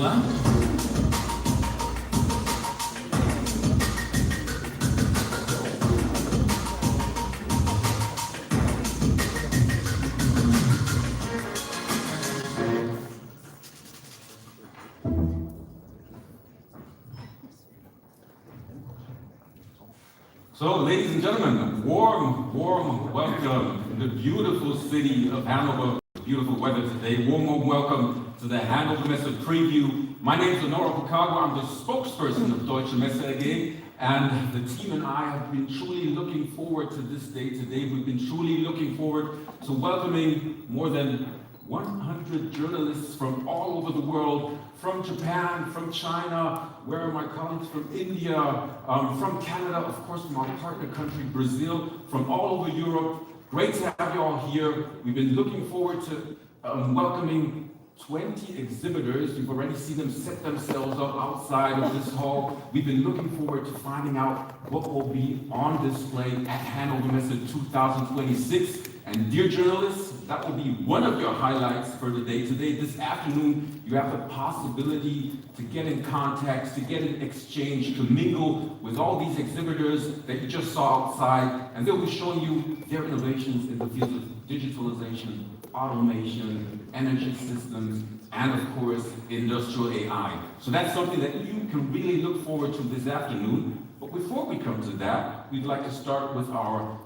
ne? So, ladies and gentlemen, warm welcome in the beautiful city of Hannover. Beautiful weather today. Warm welcome to the Hannover Messe preview. My name is Hannover Messe. I'm the spokesperson of Deutsche Messe AG, and the team and I have been truly looking forward to this day today. We've been truly looking forward to welcoming more than 100 journalists from all over the world, from Japan, from China, where are my colleagues from India, from Canada, of course from our partner country, Brazil, from all over Europe. Great to have you all here. We've been looking forward to welcoming 20 exhibitors. You've already seen them set themselves up outside of this hall. We've been looking forward to finding out what will be on display at Hannover Messe 2026. And dear journalists, that will be one of your highlights for the day. Today, this afternoon, you have the possibility to get in contact, to get in exchange, to mingle with all these exhibitors that you just saw outside, and they'll be showing you their innovations in the field of digitalization, automation, energy systems, and of course, industrial AI. So that's something that you can really look forward to this afternoon. But before we come to that, we'd like to start with our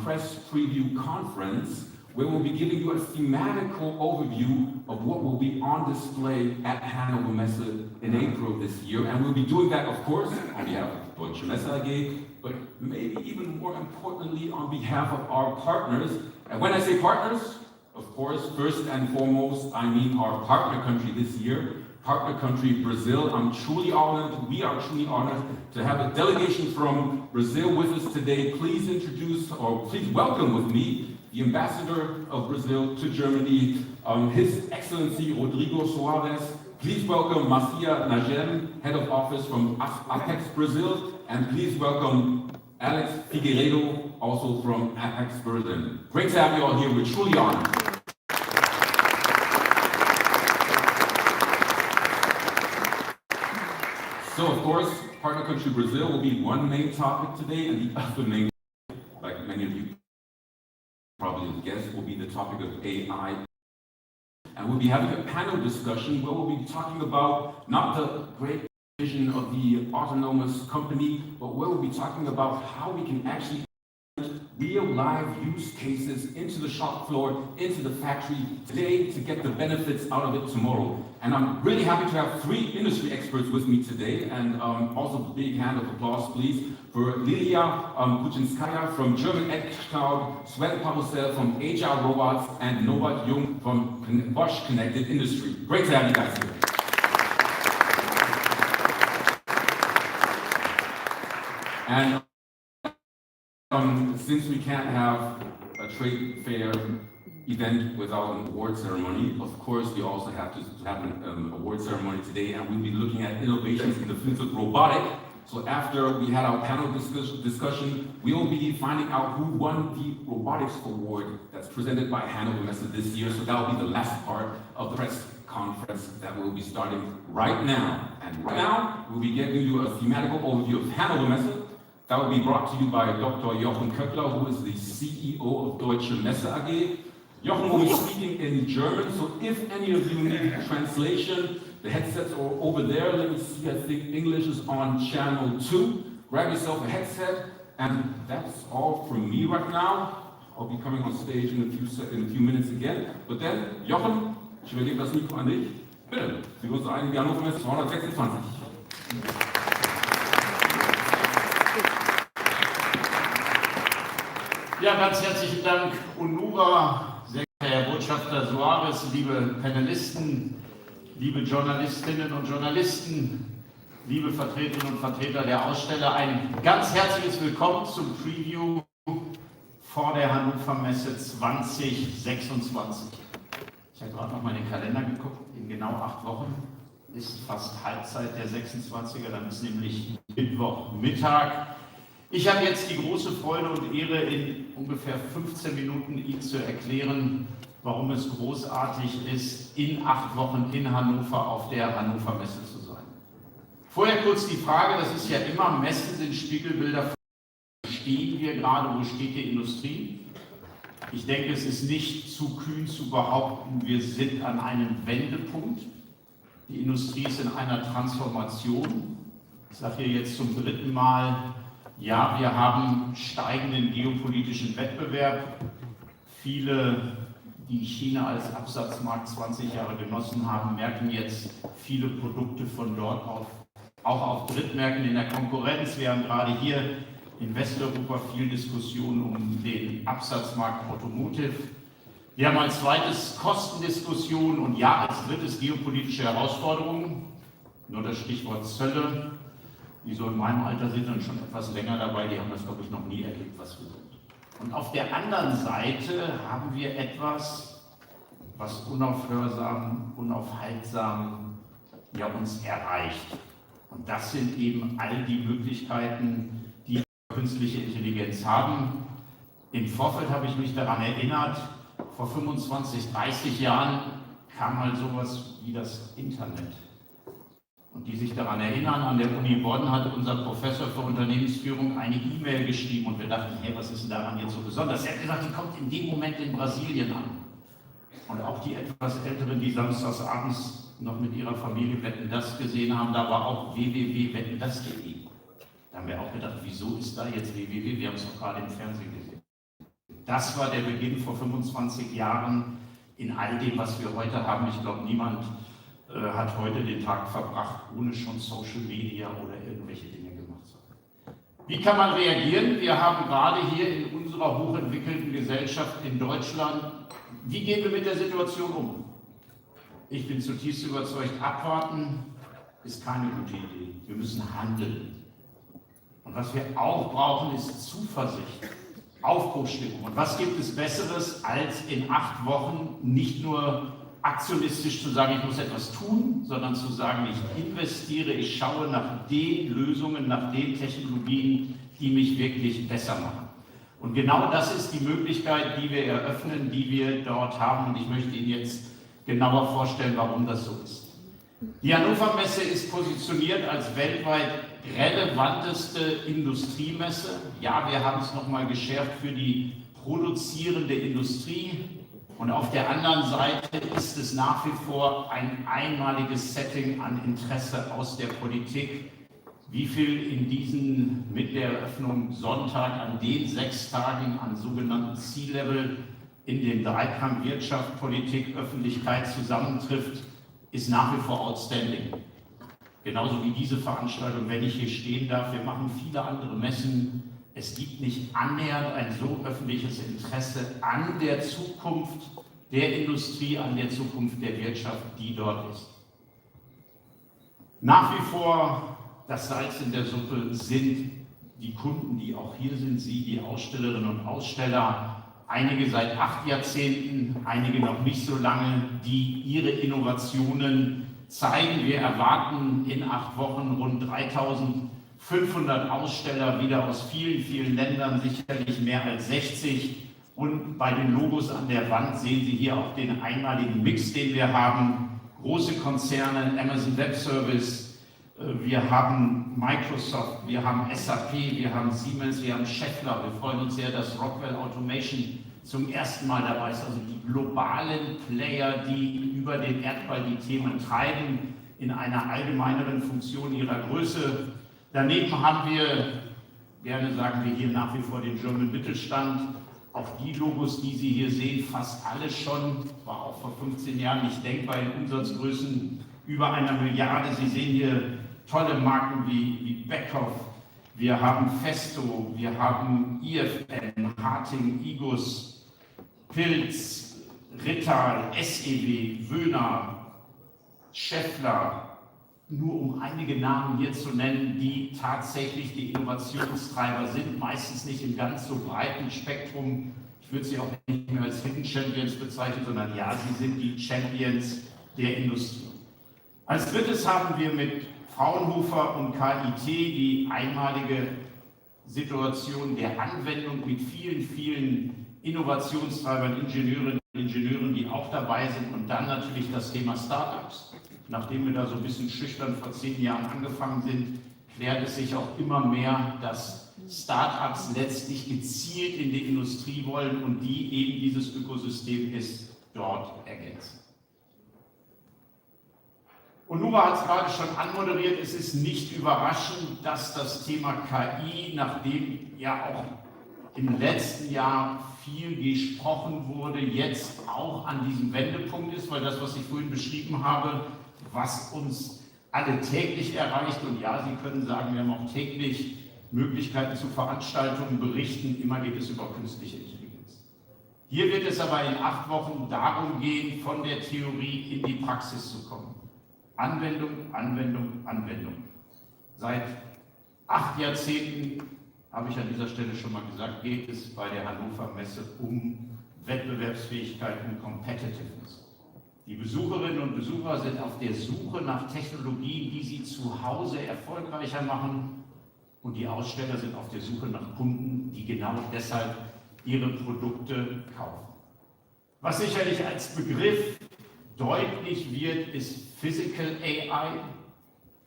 press preview conference, where we'll be giving you a thematical overview of what will be on display at Hannover Messe in April this year. And we'll be doing that, of course, on behalf of Deutsche Messe AG, but maybe even more importantly, on behalf of our partners. And when I say partners, of course, first and foremost, I mean our partner country this year, partner country Brazil. I'm truly honored, we are truly honored to have a delegation from Brazil with us today. Please introduce, or please welcome with me, the Ambassador of Brazil to Germany, His Excellency Rodrigo Soares. Please welcome Marcia Nagem, Head of Office from Apex Brazil, and please welcome Alex Figueiredo, also from Apex Berlin. Great to have you all here, we're truly honored. So of course, partner country Brazil will be one main topic today, and the other main, like many of you probably guessed, will be the topic of AI. And we'll be having a panel discussion where we'll be talking about not the great vision of the autonomous company, but where we'll be talking about how we can actually real live use cases into the shop floor, into the factory today to get the benefits out of it tomorrow. And I'm really happy to have three industry experts with me today, and also a big hand of applause, please, for Lilia Kuczynskaya from German EdgeCloud, Sven Parussell from Agile Robots, and Norbert Jung from Bosch Connected Industry. Great to have you guys here. And since we can't have a trade fair event without an award ceremony, of course we also have to have an award ceremony today, and we'll be looking at innovations in the field of robotics. So after we had our panel discussion, we will be finding out who won the robotics award that's presented by Hannover Messe this year. So that will be the last part of the press conference that will be starting right now. And right now, we'll be giving you a thematical overview of Hannover Messe. That will be brought to you by Dr. Jochen Köppler, who is the CEO of Deutsche Messe AG. Jochen will be speaking in German, so if any of you need translation, the headsets are over there. Let me see, I think English is on channel 2. Grab yourself a headset, and that's all from me right now. I'll be coming on stage in a few minutes again. But then, Jochen, ich übergebe das Mikro an dich. Bitte, für uns ein die Hannover Messe 226. Ja, ganz herzlichen Dank, Onura, sehr geehrter Herr Botschafter Soares, liebe Panelisten, liebe Journalistinnen und Journalisten, liebe Vertreterinnen und Vertreter der Aussteller. Ein ganz herzliches Willkommen zum Preview vor der Hannover Messe 2026. Ich habe gerade noch mal in den Kalender geguckt, in genau 8 Wochen ist fast Halbzeit der 26er, dann ist nämlich Mittwochmittag. Ich habe jetzt die große Freude und Ehre, in ungefähr 15 Minuten Ihnen zu erklären, warum es großartig ist, in 8 Wochen in Hannover auf der Hannover Messe zu sein. Vorher kurz die Frage, das ist ja immer, Messen sind Spiegelbilder, wo stehen wir gerade, wo steht die Industrie? Ich denke, es ist nicht zu kühn zu behaupten, wir sind an einem Wendepunkt. Die Industrie ist in einer Transformation. Ich sage hier jetzt zum 3. Mal, ja, wir haben steigenden geopolitischen Wettbewerb. Viele, die China als Absatzmarkt 20 Jahre genossen haben, merken jetzt viele Produkte von dort auch auf Drittmärkten in der Konkurrenz. Wir haben gerade hier in Westeuropa viel Diskussion um den Absatzmarkt Automotive. Wir haben als zweites Kostendiskussion und ja, als drittes geopolitische Herausforderungen. Nur das Stichwort Zölle. Die so in meinem Alter sind und schon etwas länger dabei, die haben das, glaube ich, noch nie erlebt, was wir sind. Und auf der anderen Seite haben wir etwas, was unaufhörsam, unaufhaltsam ja, uns erreicht. Und das sind eben all die Möglichkeiten, die künstliche Intelligenz haben. Im Vorfeld habe ich mich daran erinnert, vor 25, 30 Jahren kam mal sowas wie das Internet. Und die sich daran erinnern, an der Uni Bonn hat unser Professor für Unternehmensführung eine E-Mail geschrieben und wir dachten, hey, was ist denn daran jetzt so besonders? Er hat gesagt, die kommt in dem Moment in Brasilien an. Und auch die etwas Älteren, die samstags abends noch mit ihrer Familie Wetten, das gesehen haben, da war auch www.wettendas.de. Da haben wir auch gedacht, wieso ist da jetzt www? Wir haben es doch gerade im Fernsehen gesehen. Das war der Beginn vor 25 Jahren in all dem, was wir heute haben. Ich glaube, niemand hat heute den Tag verbracht, ohne schon Social Media oder irgendwelche Dinge gemacht zu haben. Wie kann man reagieren? Wir haben gerade hier in unserer hochentwickelten Gesellschaft in Deutschland, wie gehen wir mit der Situation um? Ich bin zutiefst überzeugt, abwarten ist keine gute Idee. Wir müssen handeln. Und was wir auch brauchen, ist Zuversicht, Aufbruchsstimmung. Und was gibt es Besseres, als in 8 Wochen nicht nur aktionistisch zu sagen, ich muss etwas tun, sondern zu sagen, ich investiere, ich schaue nach den Lösungen, nach den Technologien, die mich wirklich besser machen. Und genau das ist die Möglichkeit, die wir eröffnen, die wir dort haben. Und ich möchte Ihnen jetzt genauer vorstellen, warum das so ist. Die Hannover Messe ist positioniert als weltweit relevanteste Industriemesse. Ja, wir haben es nochmal geschärft für die produzierende Industrie. Und auf der anderen Seite ist es nach wie vor ein einmaliges Setting an Interesse aus der Politik. Wie viel in diesen mit der Eröffnung Sonntag an den 6 Tagen an sogenannten C-Level in dem Dreiklang Wirtschaft, Politik, Öffentlichkeit zusammentrifft, ist nach wie vor outstanding. Genauso wie diese Veranstaltung, wenn ich hier stehen darf. Wir machen viele andere Messen. Es gibt nicht annähernd ein so öffentliches Interesse an der Zukunft der Industrie, an der Zukunft der Wirtschaft, die dort ist. Nach wie vor das Salz in der Suppe sind die Kunden, die auch hier sind, Sie, die Ausstellerinnen und Aussteller, einige seit 8 Jahrzehnten, einige noch nicht so lange, die ihre Innovationen zeigen. Wir erwarten in 8 Wochen rund 3.500 Aussteller wieder aus vielen, vielen Ländern, sicherlich mehr als 60. Und bei den Logos an der Wand sehen Sie hier auch den einmaligen Mix, den wir haben. Große Konzerne, Amazon Web Service, wir haben Microsoft, wir haben SAP, wir haben Siemens, wir haben Schaeffler. Wir freuen uns sehr, dass Rockwell Automation zum ersten Mal dabei ist. Also die globalen Player, die über den Erdball die Themen treiben, in einer allgemeineren Funktion ihrer Größe. Daneben haben wir, gerne sagen wir hier nach wie vor den German Mittelstand. Auch die Logos, die Sie hier sehen, fast alle schon, war auch vor 15 Jahren nicht denkbar in Umsatzgrößen über 1 Milliarde. Sie sehen hier tolle Marken wie Beckhoff, wir haben Festo, wir haben IFM, Harting, Igus, Pilz, Rittal, SEW, Wöhner, Schaeffler, nur um einige Namen hier zu nennen, die tatsächlich die Innovationstreiber sind, meistens nicht im ganz so breiten Spektrum. Ich würde sie auch nicht mehr als Hidden Champions bezeichnen, sondern ja, sie sind die Champions der Industrie. Als drittes haben wir mit Fraunhofer und KIT die einmalige Situation der Anwendung mit vielen, vielen Innovationstreibern, Ingenieuren, Ingenieuren, die auch dabei sind, und dann natürlich das Thema Startups. Nachdem wir da so ein bisschen schüchtern vor 10 Jahren angefangen sind, klärt es sich auch immer mehr, dass Startups letztlich gezielt in die Industrie wollen und die eben dieses Ökosystem ist dort ergänzen. Und Nura hat es gerade schon anmoderiert, es ist nicht überraschend, dass das Thema KI, nachdem ja auch im letzten Jahr viel gesprochen wurde, jetzt auch an diesem Wendepunkt ist, weil das, was ich vorhin beschrieben habe, was uns alle täglich erreicht, und ja, Sie können sagen, wir haben auch täglich Möglichkeiten zu Veranstaltungen, berichten, immer geht es über künstliche Intelligenz. Hier wird es aber in 8 Wochen darum gehen, von der Theorie in die Praxis zu kommen. Anwendung, Anwendung, Anwendung. Seit 8 Jahrzehnten, habe ich an dieser Stelle schon mal gesagt, geht es bei der Hannover Messe um Wettbewerbsfähigkeit und Competitiveness. Die Besucherinnen und Besucher sind auf der Suche nach Technologien, die sie zu Hause erfolgreicher machen, und die Aussteller sind auf der Suche nach Kunden, die genau deshalb ihre Produkte kaufen. Was sicherlich als Begriff deutlich wird, ist Physical AI.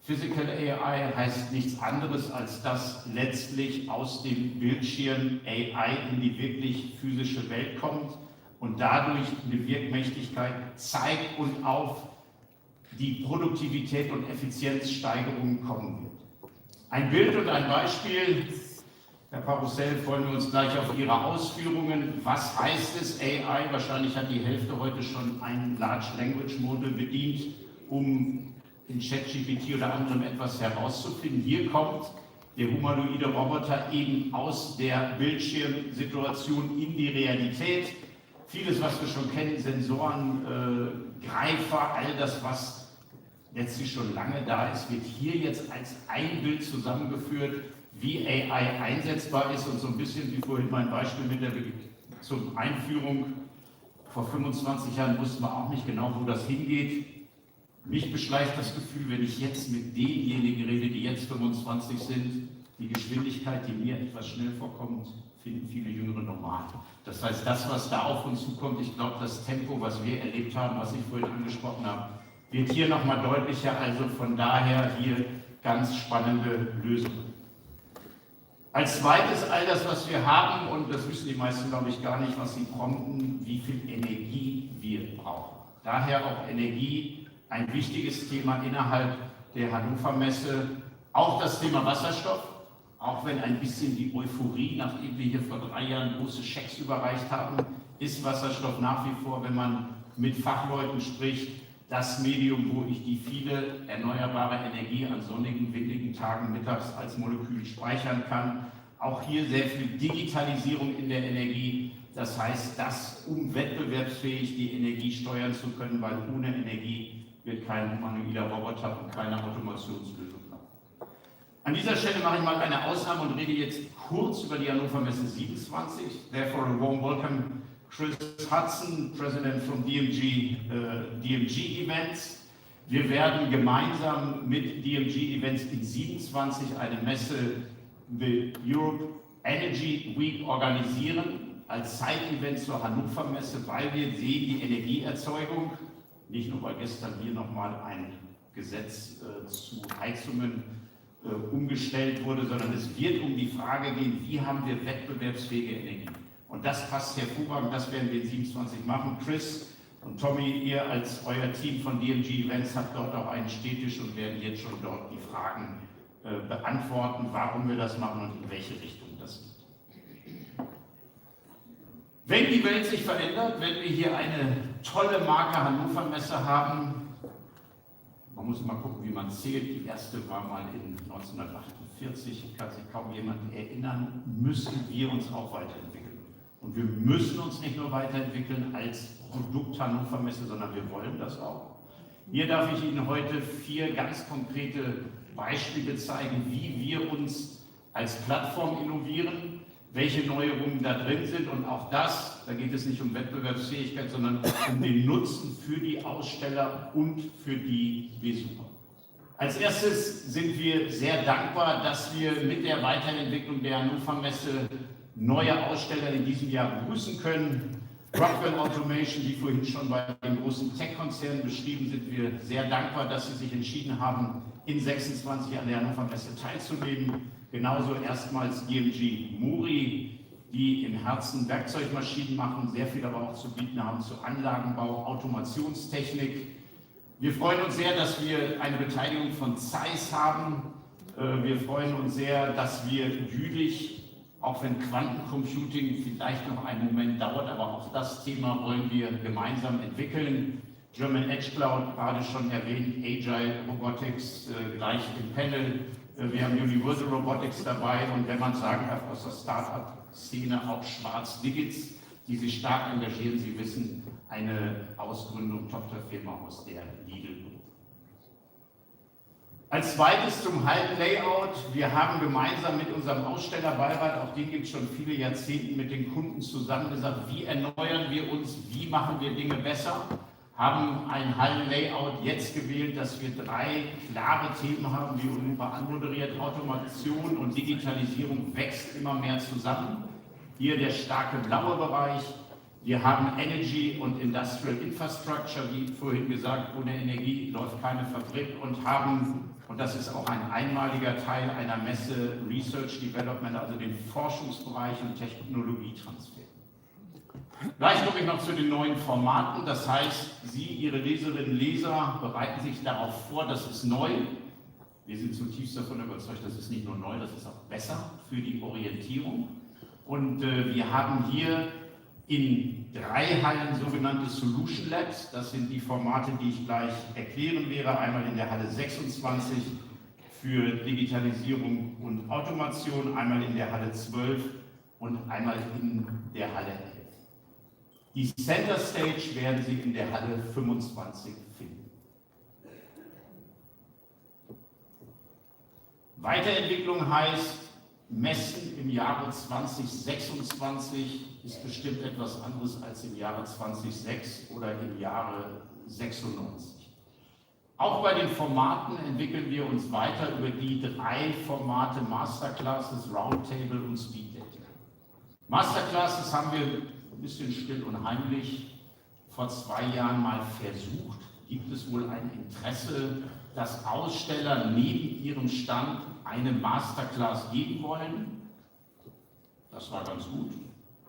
Physical AI heißt nichts anderes, als dass letztlich aus dem Bildschirm AI in die wirklich physische Welt kommt und dadurch eine Wirkmächtigkeit zeigt und auf die Produktivität und Effizienzsteigerung kommen wird. Ein Bild und ein Beispiel. Herr Paroussel, freuen wir uns gleich auf Ihre Ausführungen. Was heißt es AI? Wahrscheinlich hat die Hälfte heute schon ein Large Language Model bedient, um in ChatGPT oder anderem etwas herauszufinden. Hier kommt der humanoide Roboter eben aus der Bildschirmsituation in die Realität. Vieles, was wir schon kennen, Sensoren, Greifer, all das, was letztlich schon lange da ist, wird hier jetzt als ein Bild zusammengeführt, wie AI einsetzbar ist, und so ein bisschen wie vorhin mein Beispiel mit der zur Einführung. Vor 25 Jahren wussten wir auch nicht genau, wo das hingeht. Mich beschleicht das Gefühl, wenn ich jetzt mit denjenigen rede, die jetzt 25 sind, die Geschwindigkeit, die mir etwas schnell vorkommt, finden viele Jüngere normal. Das heißt, das, was da auf uns zukommt, ich glaube, das Tempo, was wir erlebt haben, was ich vorhin angesprochen habe, wird hier nochmal deutlicher. Also von daher hier ganz spannende Lösungen. Als zweites all das, was wir haben, und das wissen die meisten, glaube ich, gar nicht, was sie prompten, wie viel Energie wir brauchen. Daher auch Energie ein wichtiges Thema innerhalb der Hannover Messe. Auch das Thema Wasserstoff, auch wenn ein bisschen die Euphorie, nachdem wir hier vor 3 Jahren große Schecks überreicht haben, ist Wasserstoff nach wie vor, wenn man mit Fachleuten spricht, das Medium, wo ich die viele erneuerbare Energie an sonnigen, windigen Tagen mittags als Molekül speichern kann. Auch hier sehr viel Digitalisierung in der Energie. Das heißt, dass, um wettbewerbsfähig die Energie steuern zu können, weil ohne Energie wird kein humanoider Roboter und keine Automationslösung haben. An dieser Stelle mache ich mal eine Ausnahme und rede jetzt kurz über die Hannover Messe 27. Therefore, a warm welcome, Chris Hudson, President from DMG Events. Wir werden gemeinsam mit DMG Events in 27 eine Messe, the Europe Energy Week, organisieren als Side-Event zur Hannover Messe, weil wir sehen, die Energieerzeugung, nicht nur weil gestern hier nochmal ein Gesetz zu Heizungen umgestellt wurde, sondern es wird um die Frage gehen, wie haben wir wettbewerbsfähige Energie. Und das passt hervorragend, das werden wir in 27 machen. Chris und Tommy, ihr als euer Team von DMG Events habt dort auch einen Städtisch und werden jetzt schon dort die Fragen beantworten, warum wir das machen und in welche Richtung das geht. Wenn die Welt sich verändert, wenn wir hier eine tolle Marke Hannover Messe haben, man muss mal gucken, wie man zählt, die erste war mal in 1948, kann sich kaum jemand erinnern, müssen wir uns auch weiterentwickeln. Und wir müssen uns nicht nur weiterentwickeln als Produkt Hannover Messe, sondern wir wollen das auch. Hier darf ich Ihnen heute 4 ganz konkrete Beispiele zeigen, wie wir uns als Plattform innovieren, welche Neuerungen da drin sind, und auch das, da geht es nicht um Wettbewerbsfähigkeit, sondern um den Nutzen für die Aussteller und für die Besucher. Als erstes sind wir sehr dankbar, dass wir mit der Weiterentwicklung der Hannover Messe neue Aussteller in diesem Jahr begrüßen können. Rockwell Automation, die vorhin schon bei den großen Tech-Konzernen beschrieben sind. Wir sehr dankbar, dass Sie sich entschieden haben, in 26 an der Hannover Messe teilzunehmen. Genauso erstmals EngineeringCore, die im Herzen Werkzeugmaschinen machen, sehr viel aber auch zu bieten haben zu Anlagenbau, Automationstechnik. Wir freuen uns sehr, dass wir eine Beteiligung von Zeiss haben. Wir freuen uns sehr, dass wir Jülich, auch wenn Quantencomputing vielleicht noch einen Moment dauert, aber auch das Thema wollen wir gemeinsam entwickeln. German Edge Cloud, gerade schon erwähnt, Agile Robotics, gleich im Panel. Wir haben Universal Robotics dabei und wenn man sagen darf, aus der Start-up-Szene auch Schwarz Digits, die sich stark engagieren. Sie wissen, eine Ausgründung, Tochterfirma aus der Lidl. Als zweites zum Hallenlayout. Wir haben gemeinsam mit unserem Ausstellerbeirat, auch den gibt es schon viele Jahrzehnte, mit den Kunden zusammen gesagt, wie erneuern wir uns, wie machen wir Dinge besser. Haben ein Hallenlayout jetzt gewählt, dass wir 3 klare Themen haben, wie Europa anmoderiert. Automation und Digitalisierung wächst immer mehr zusammen. Hier der starke blaue Bereich. Wir haben Energy und Industrial Infrastructure, wie vorhin gesagt, ohne Energie läuft keine Fabrik und haben, und das ist auch ein einmaliger Teil einer Messe, Research Development, also den Forschungsbereich und Technologietransfer. Gleich komme ich noch zu den neuen Formaten, das heißt, Sie, Ihre Leserinnen und Leser, bereiten sich darauf vor, das ist neu. Wir sind zutiefst davon überzeugt, das ist nicht nur neu, das ist auch besser für die Orientierung. Und wir haben hier in 3 Hallen sogenannte Solution Labs. Das sind die Formate, die ich gleich erklären werde. Einmal in der Halle 26 für Digitalisierung und Automation, einmal in der Halle 12 und einmal in der Halle 11. Die Center Stage werden Sie in der Halle 25 finden. Weiterentwicklung heißt, Messen im Jahre 2026 ist bestimmt etwas anderes als im Jahre 2006 oder im Jahre 96. Auch bei den Formaten entwickeln wir uns weiter über die 3 Formate Masterclasses, Roundtable und Speed Dating. Masterclasses haben wir ein bisschen still und heimlich vor 2 Jahren mal versucht. Gibt es wohl ein Interesse, dass Aussteller neben ihrem Stand eine Masterclass geben wollen? Das war ganz gut.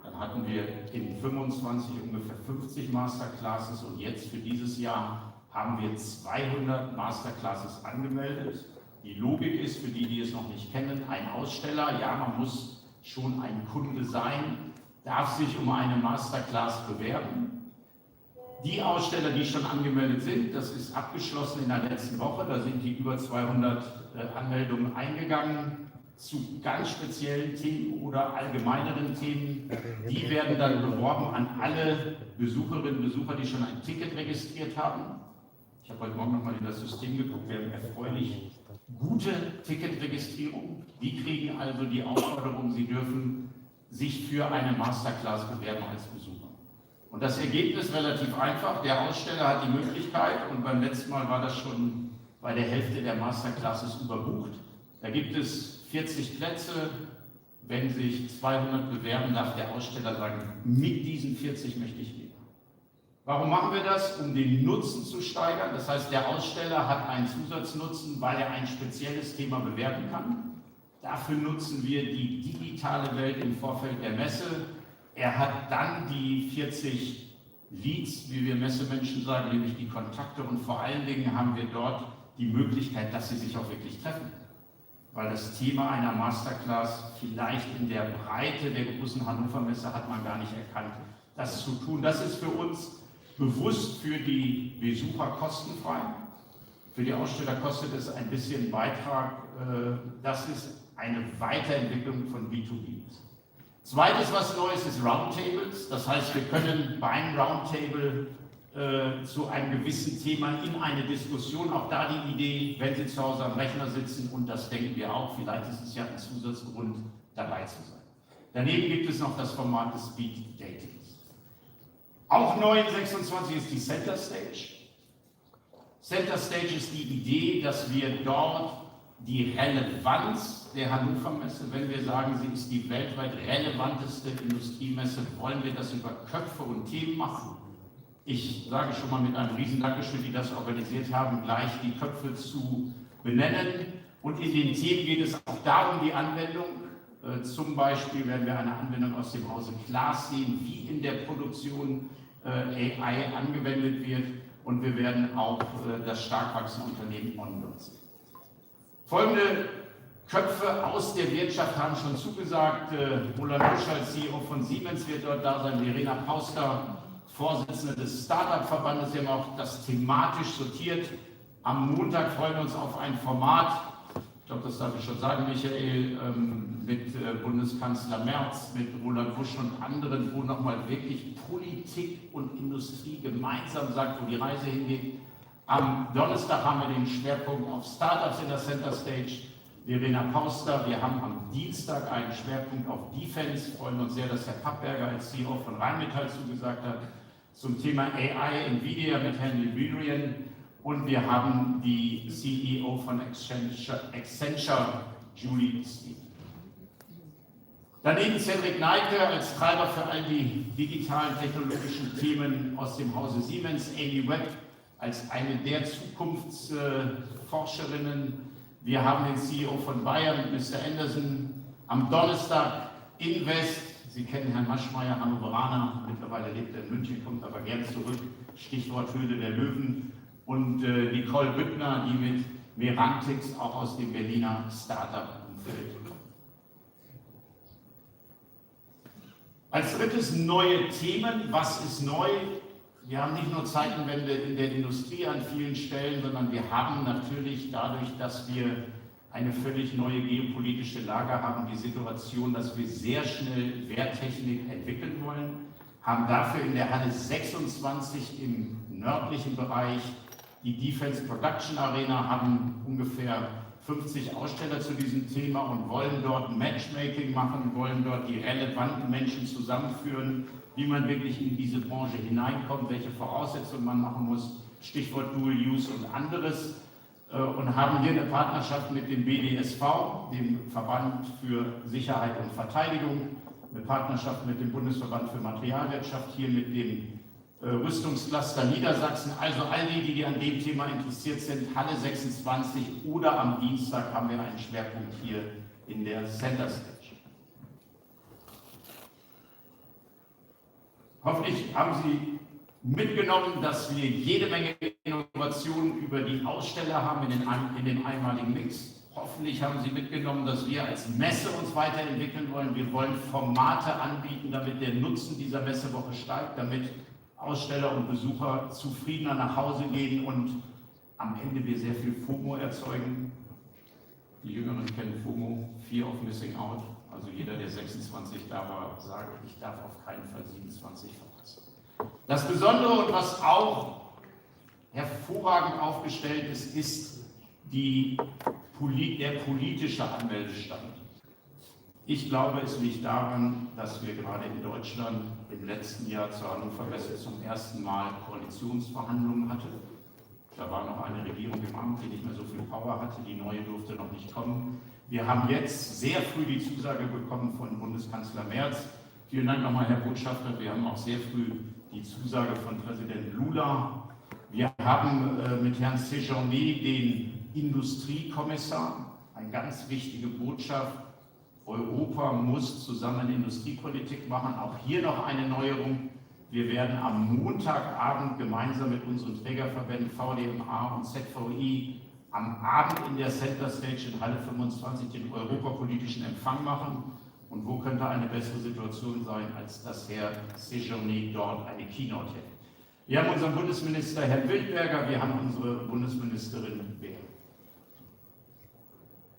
Dann hatten wir in 25 ungefähr 50 Masterclasses und jetzt für dieses Jahr haben wir 200 Masterclasses angemeldet. Die Logik ist, für die, die es noch nicht kennen, ein Aussteller, ja, man muss schon ein Kunde sein, darf sich um eine Masterclass bewerben. Die Aussteller, die schon angemeldet sind, das ist abgeschlossen in der letzten Woche, da sind die über 200 Anmeldungen eingegangen zu ganz speziellen Themen oder allgemeineren Themen. Die werden dann beworben an alle Besucherinnen und Besucher, die schon ein Ticket registriert haben. Ich habe heute Morgen nochmal in das System geguckt, wir haben erfreulich gute Ticketregistrierung. Die kriegen also die Aufforderung, sie dürfen sich für eine Masterclass bewerben als Besucher. Und das Ergebnis relativ einfach. Der Aussteller hat die Möglichkeit, und beim letzten Mal war das schon bei der Hälfte der Masterclasses überbucht. Da gibt es 40 Plätze. Wenn sich 200 bewerben, darf der Aussteller sagen, mit diesen 40 möchte ich gehen. Warum machen wir das? Um den Nutzen zu steigern. Das heißt, der Aussteller hat einen Zusatznutzen, weil er ein spezielles Thema bewerben kann. Dafür nutzen wir die digitale Welt im Vorfeld der Messe. Er hat dann die 40 Leads, wie wir Messemenschen sagen, nämlich die Kontakte, und vor allen Dingen haben wir dort die Möglichkeit, dass sie sich auch wirklich treffen. Weil das Thema einer Masterclass vielleicht in der Breite der großen Hannover Messe hat man gar nicht erkannt, das zu tun. Das ist für uns bewusst für die Besucher kostenfrei. Für die Aussteller kostet es ein bisschen Beitrag. Das ist eine Weiterentwicklung von B2B. Zweites, was Neues ist Roundtables. Das heißt, wir können beim Roundtable zu einem gewissen Thema in eine Diskussion, auch da die Idee, wenn Sie zu Hause am Rechner sitzen, und das denken wir auch, vielleicht ist es ja ein Zusatzgrund, dabei zu sein. Daneben gibt es noch das Format des Speed Datings. Auch neu in 26 ist die Center Stage. Center Stage ist die Idee, dass wir dort die Relevanz der Hannover Messe. Wenn wir sagen, sie ist die weltweit relevanteste Industriemesse, wollen wir das über Köpfe und Themen machen. Ich sage schon mal mit einem riesen Dankeschön, die das organisiert haben, gleich die Köpfe zu benennen. Und in den Themen geht es auch darum, die Anwendung. Zum Beispiel werden wir eine Anwendung aus dem Hause Glas sehen, wie in der Produktion AI angewendet wird. Und wir werden auch das stark wachsende Unternehmen Onboard sehen. Folgende Köpfe aus der Wirtschaft haben schon zugesagt. Roland Busch als CEO von Siemens wird dort da sein, Verena Pauster, Vorsitzende des Startup-Verbandes. Wir haben auch das thematisch sortiert. Am Montag freuen wir uns auf ein Format, ich glaube, das darf ich schon sagen, Michael, mit Bundeskanzler Merz, mit Roland Busch und anderen, wo nochmal wirklich Politik und Industrie gemeinsam sagt, wo die Reise hingeht. Am Donnerstag haben wir den Schwerpunkt auf Startups in der Center Stage. Verena Pauster, wir haben am Dienstag einen Schwerpunkt auf Defense. Freuen uns sehr, dass Herr Pappberger als CEO von Rheinmetall zugesagt hat. Zum Thema AI, Nvidia mit Herrn Liberian. Und wir haben die CEO von Accenture, Julie Steve. Daneben Cedric Neike als Treiber für all die digitalen technologischen Themen aus dem Hause Siemens, Amy Webb als eine der Zukunftsforscherinnen. Wir haben den CEO von Bayern, Mr. Anderson. Am Donnerstag Invest. Sie kennen Herrn Maschmeyer, Hannoveraner. Mittlerweile lebt er in München, kommt aber gern zurück. Stichwort Höhle der Löwen. Und Nicole Büttner, die mit Merantix auch aus dem Berliner Startup-Umfeld kommt. Als drittes neue Themen. Was ist neu? Wir haben nicht nur Zeitenwende in der Industrie an vielen Stellen, sondern wir haben natürlich dadurch, dass wir eine völlig neue geopolitische Lage haben, die Situation, dass wir sehr schnell Wehrtechnik entwickeln wollen, haben dafür in der Halle 26 im nördlichen Bereich die Defense Production Arena, haben ungefähr 50 Aussteller zu diesem Thema und wollen dort Matchmaking machen, wollen dort die relevanten Menschen zusammenführen, wie man wirklich in diese Branche hineinkommt, welche Voraussetzungen man machen muss, Stichwort Dual Use und anderes. Und haben hier eine Partnerschaft mit dem BDSV, dem Verband für Sicherheit und Verteidigung, eine Partnerschaft mit dem Bundesverband für Materialwirtschaft, hier mit dem Rüstungscluster Niedersachsen. Also all die an dem Thema interessiert sind, Halle 26 oder am Dienstag haben wir einen Schwerpunkt hier in der Center Stage. Hoffentlich haben Sie mitgenommen, dass wir jede Menge Innovationen über die Aussteller haben in dem einmaligen Mix. Hoffentlich haben Sie mitgenommen, dass wir als Messe uns weiterentwickeln wollen. Wir wollen Formate anbieten, damit der Nutzen dieser Messewoche steigt, damit Aussteller und Besucher zufriedener nach Hause gehen und am Ende wir sehr viel FOMO erzeugen. Die Jüngeren kennen FOMO, Fear of Missing Out. Also jeder, der 26 da war, sagt, ich darf auf keinen Fall 27 verpassen. Das Besondere und was auch hervorragend aufgestellt ist, ist der politische Anmeldestand. Ich glaube, es liegt daran, dass wir gerade in Deutschland im letzten Jahr zur Hannover Messe zum ersten Mal Koalitionsverhandlungen hatten. Da war noch eine Regierung im Amt, die nicht mehr so viel Power hatte, die neue durfte noch nicht kommen. Wir haben jetzt sehr früh die Zusage bekommen von Bundeskanzler Merz. Vielen Dank nochmal, Herr Botschafter. Wir haben auch sehr früh die Zusage von Präsident Lula. Wir haben mit Herrn Séjourné den Industriekommissar. Eine ganz wichtige Botschaft. Europa muss zusammen Industriepolitik machen. Auch hier noch eine Neuerung. Wir werden am Montagabend gemeinsam mit unseren Trägerverbänden VDMA und ZVI am Abend in der Center Stage in Halle 25 den europapolitischen Empfang machen. Und wo könnte eine bessere Situation sein, als dass Herr Séjourné dort eine Keynote hält. Wir haben unseren Bundesminister Herrn Wildberger, wir haben unsere Bundesministerin Beer.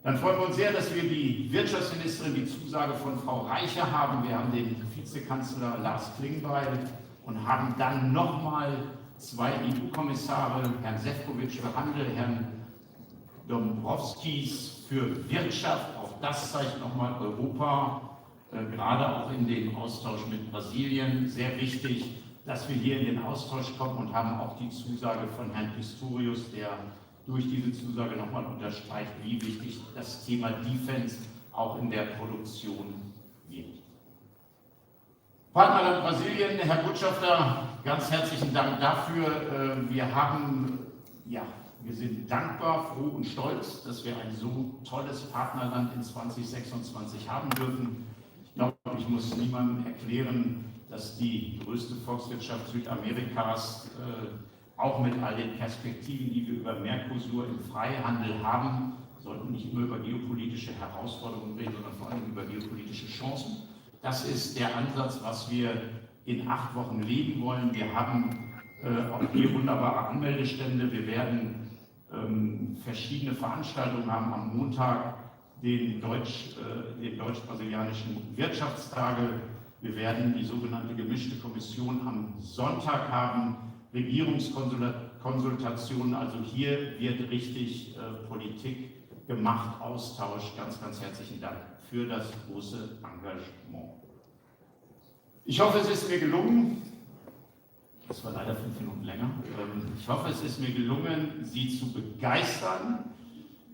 Dann freuen wir uns sehr, dass wir die Wirtschaftsministerin, die Zusage von Frau Reiche haben. Wir haben den Vizekanzler Lars Klingbeil und haben dann nochmal zwei EU-Kommissare, Herrn Šefčovič für Handel, Herrn Dombrovskis für Wirtschaft. Auch das zeigt nochmal Europa, gerade auch in dem Austausch mit Brasilien, sehr wichtig, dass wir hier in den Austausch kommen und haben auch die Zusage von Herrn Pistorius, der durch diese Zusage nochmal unterstreicht, wie wichtig das Thema Defense auch in der Produktion wird. Partnerland Brasilien, Herr Botschafter, ganz herzlichen Dank dafür. Wir sind dankbar, froh und stolz, dass wir ein so tolles Partnerland in 2026 haben dürfen. Ich glaube, ich muss niemandem erklären, dass die größte Volkswirtschaft Südamerikas auch mit all den Perspektiven, die wir über Mercosur im Freihandel haben, sollten nicht nur über geopolitische Herausforderungen reden, sondern vor allem über geopolitische Chancen. Das ist der Ansatz, was wir in 8 Wochen leben wollen. Wir haben auch hier wunderbare Anmeldestände. Wir werden verschiedene Veranstaltungen haben. Am Montag den deutsch-brasilianischen Wirtschaftstage. Wir werden die sogenannte gemischte Kommission am Sonntag haben. Regierungskonsultationen, also hier wird richtig Politik gemacht, Austausch. Ganz, ganz herzlichen Dank für das große Engagement. Ich hoffe, es ist mir gelungen, das war leider 5 Minuten länger, ich hoffe, es ist mir gelungen, Sie zu begeistern.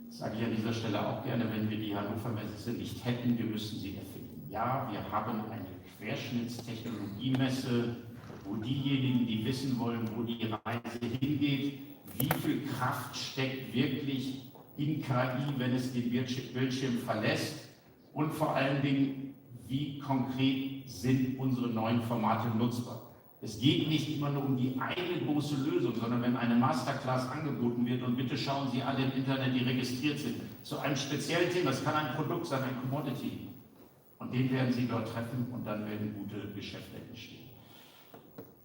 Das sage ich an dieser Stelle auch gerne, wenn wir die Hannover Messe nicht hätten, wir müssen sie erfinden. Ja, wir haben eine Querschnittstechnologiemesse, wo diejenigen, die wissen wollen, wo die Reise hingeht, wie viel Kraft steckt wirklich in KI, wenn es den Bildschirm verlässt, und vor allen Dingen, wie konkret sind unsere neuen Formate nutzbar. Es geht nicht immer nur um die eine große Lösung, sondern wenn eine Masterclass angeboten wird, und bitte schauen Sie alle im Internet, die registriert sind, zu einem speziellen Thema, es kann ein Produkt sein, ein Commodity, und den werden Sie dort treffen, und dann werden gute Geschäfte entstehen.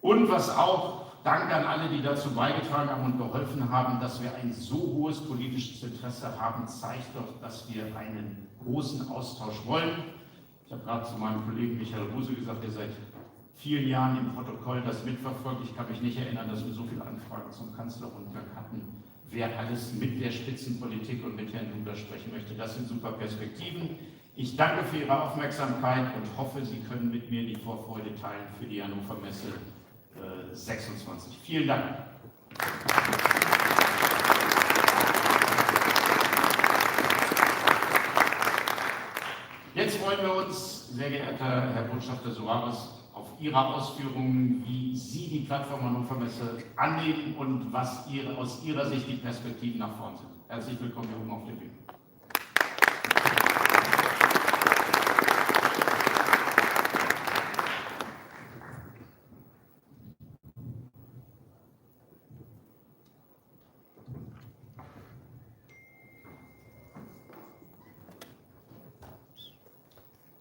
Und was auch, Dank an alle, die dazu beigetragen haben und geholfen haben, dass wir ein so hohes politisches Interesse haben, zeigt doch, dass wir einen großen Austausch wollen. Ich habe gerade zu meinem Kollegen Michael Ruse gesagt, der seit vielen Jahren im Protokoll das mitverfolgt. Ich kann mich nicht erinnern, dass wir so viele Anfragen zum Kanzlerrundgang hatten. Wer alles mit der Spitzenpolitik und mit Herrn Duda sprechen möchte, das sind super Perspektiven. Ich danke für Ihre Aufmerksamkeit und hoffe, Sie können mit mir die Vorfreude teilen für die Hannover Messe 26. Vielen Dank. Jetzt freuen wir uns, sehr geehrter Herr Botschafter Soares, auf Ihre Ausführungen, wie Sie die Plattform Hannover Messe annehmen und was aus Ihrer Sicht die Perspektiven nach vorn sind. Herzlich willkommen hier oben auf der Bühne.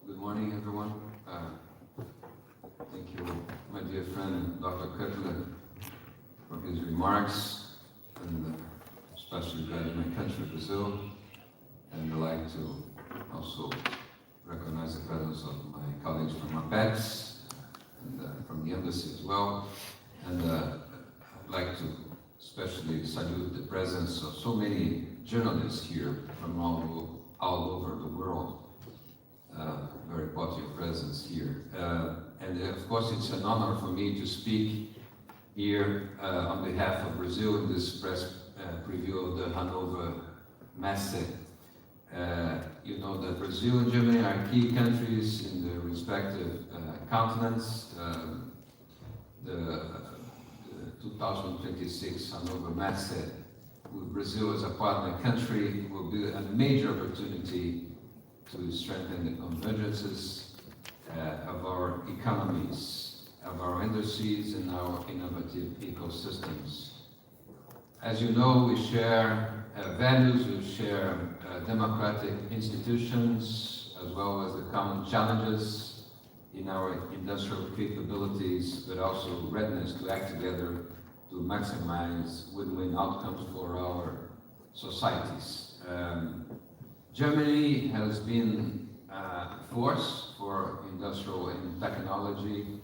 Good morning, everyone. Thank you, my dear friend Dr. Kettler, for his remarks, and especially that in my country, Brazil. And I'd like to also recognize the presence of my colleagues from APEX and from the embassy as well. And I'd like to especially salute the presence of so many journalists here from all over the world. Very important presence here. And of course, it's an honor for me to speak here on behalf of Brazil in this press preview of the Hannover Messe. You know that Brazil and Germany are key countries in the respective continents. The 2026 Hannover Messe, with Brazil as a partner country, will be a major opportunity to strengthen the convergences of our economies, of our industries, and our innovative ecosystems. As you know, we share values, we share democratic institutions, as well as the common challenges in our industrial capabilities, but also readiness to act together to maximize win-win outcomes for our societies. Germany has been a force for industrial and technology